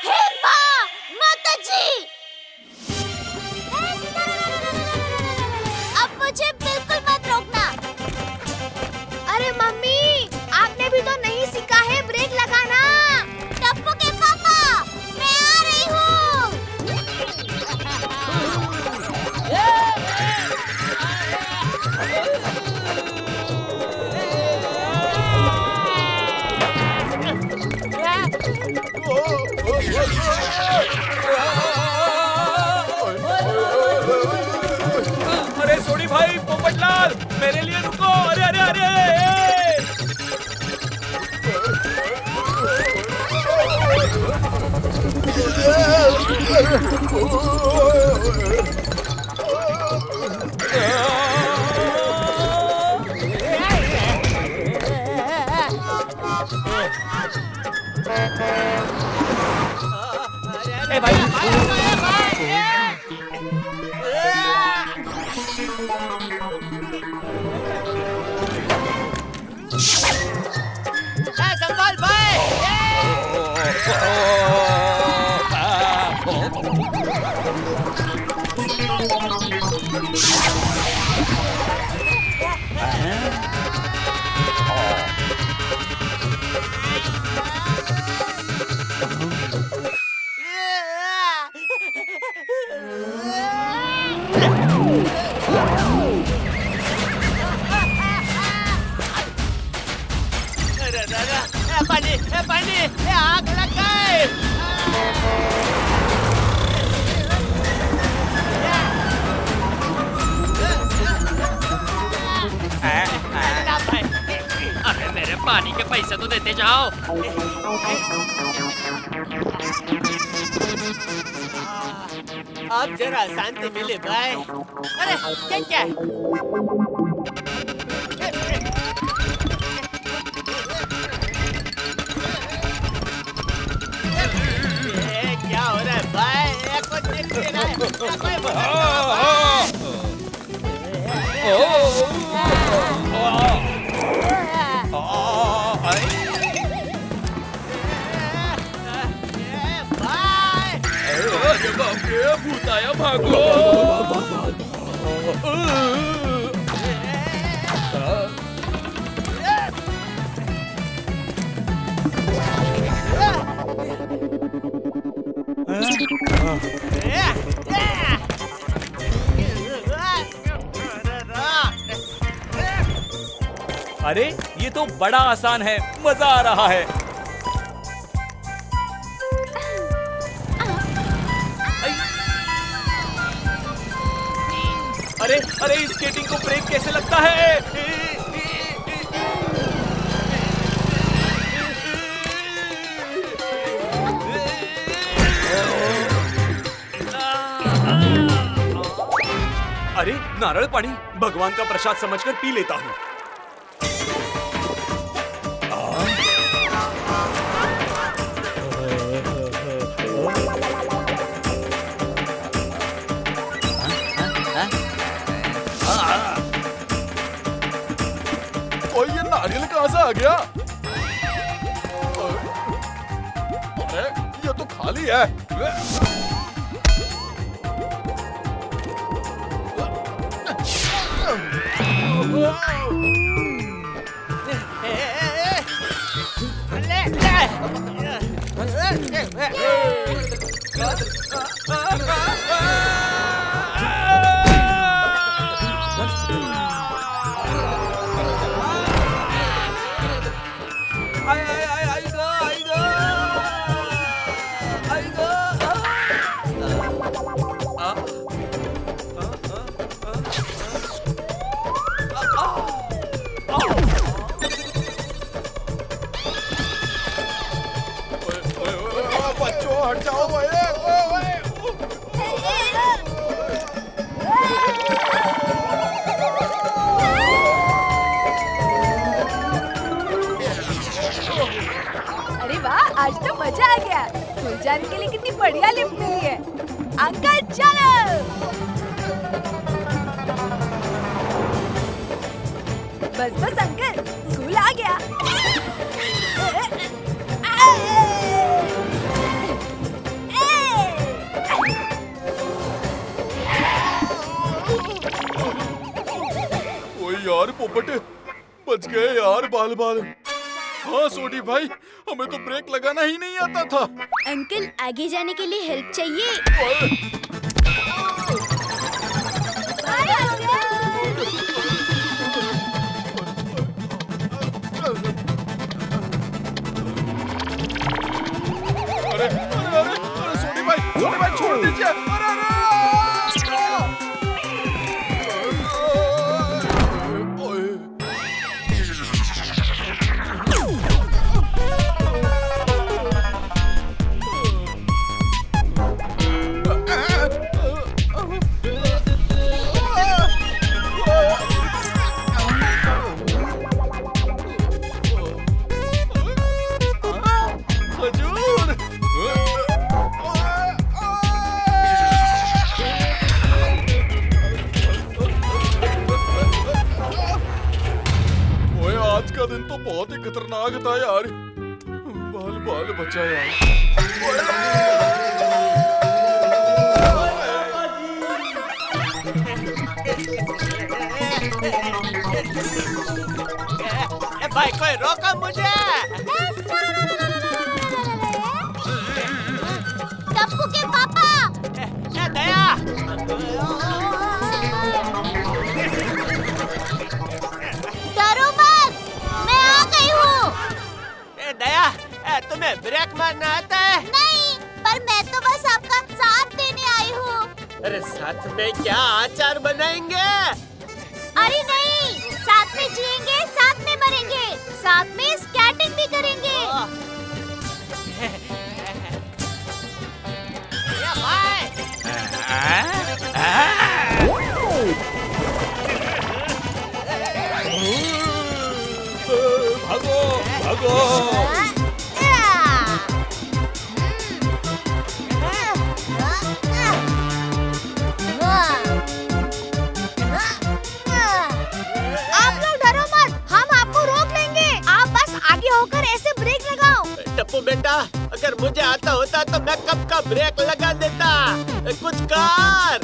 हे माँ, माता जी! अब मुझे बिल्कुल मत रोकना। अरे मम्मी, आपने भी तो नहीं सीखा है ब्रेक लगाना। टप्पू के पापा, मैं आ रही हूँ। अरे सोनी भाई, पोपटलाल, मेरे लिए रुको। अरे अरे अरे, ए भाई संभाल भाई। पानी आग लग गई। अरे मेरे पानी के पैसे तो देते जाओ। अब जरा शांति मिले भाई। अरे क्या क्या हो रहा है भाई? कुछ दिख नहीं रहा है। भूताया भागो। अरे ये तो बड़ा आसान है, मजा आ रहा है। अरे अरे इस स्केटिंग को ब्रेक कैसे लगता है? अरे नारळ पानी भगवान का प्रसाद समझकर पी लेता हूँ। और ये नारियल कहाँ से आ गया? अरे ये तो खाली है। हट जाओ भाई। अरे वाह, आज तो मजा आ गया। स्कूल जाने के लिए कितनी बढ़िया लिफ्ट मिली है। अंकल चलो। बस बस अंकल, स्कूल आ गया। यार पोपट बच गए यार बाल बाल। हाँ सोडी भाई, हमें तो ब्रेक लगाना ही नहीं आता था। अंकल आगे जाने के लिए हेल्प चाहिए? अरे अरे अरे सोडी भाई छोड़ दीजिए। अरे बचा यार, बाल बाल बचा यार। भाई कोई रोको मुझे। टप्पू के पापा। दया। डरो मत, मैं आ गई हूँ। दया, तुम्हें ब्रेक मारना आता है? नहीं, पर मैं तो बस आपका साथ देने आई हूँ। अरे साथ में क्या अचार बनाएंगे? अरे नहीं, साथ में जिएंगे, साथ में मरेंगे, साथ में स्केटिंग भी करेंगे। भागो भागो। आप लोग डरो मत, हम आपको रोक लेंगे। आप बस आगे होकर ऐसे ब्रेक लगाओ। टप्पू बेटा, अगर मुझे आता होता तो मैं कब का ब्रेक लगा देता। कुछ कर।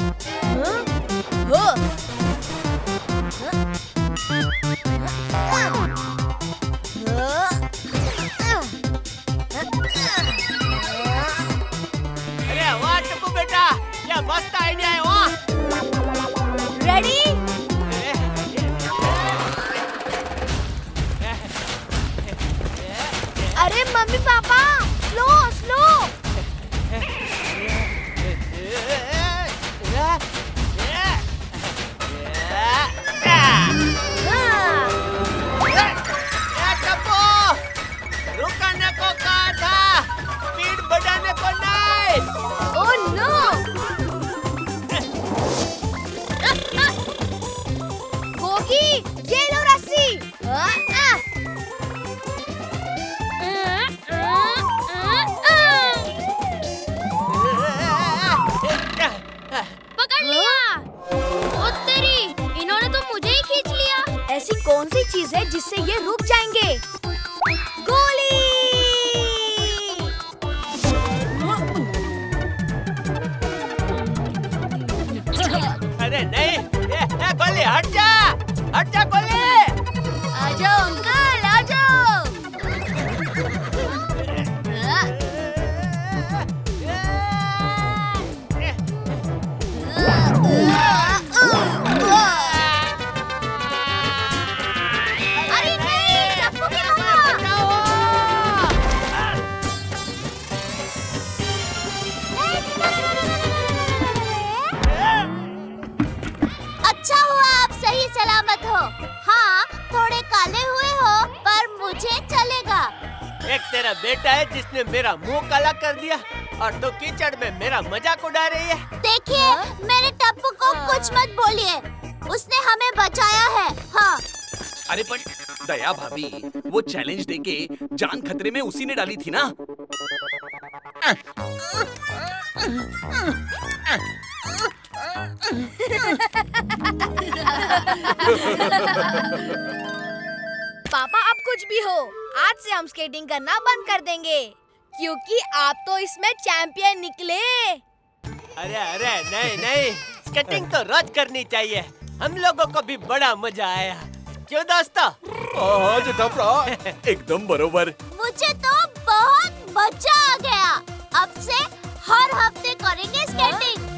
अरे वाह टप्पू बेटा, क्या मस्त आइडिया है। वाह, रेडी? अरे मम्मी पापा, स्लो स्लो। रुकने को कहा था, स्पीड बढ़ाने को नहीं। Oh no! गोगी, ये लो रस्सी। पकड़ लिया। ओ तेरी, इन्होंने तो मुझे ही खींच लिया। ऐसी कौन सी चीज है जिससे ये रुक जाएंगे? गोली! अरे नहीं, गोली हट जा गोली। आ जाओ अंकल, आ जाओ। अरे नहीं, टप्पू के पापा। अच्छा हुआ आप सही सलामत हो। हाँ, थोड़े काले हुए हो, पर मुझे चलेगा। एक तेरा बेटा है जिसने मेरा मुंह काला कर दिया, और तो कीचड़ में मेरा मजाक उड़ा रही है। देखिए, मेरे टप्पू को कुछ मत बोलिए, उसने हमें बचाया है। हाँ। अरे पर दया भाभी, वो चैलेंज देके जान खतरे में उसी ने डाली थी ना। पापा आप कुछ भी हो, आज से हम स्केटिंग करना बंद कर देंगे, क्योंकि आप तो इसमें चैंपियन निकले। अरे नहीं नहीं, स्केटिंग तो रोज करनी चाहिए। हम लोगों को भी बड़ा मजा आया, क्यों दोस्तों? हाँ जेठा, एकदम बरोबर। मुझे तो बहुत मजा आ गया। अब से हर हफ्ते करेंगे स्केटिंग।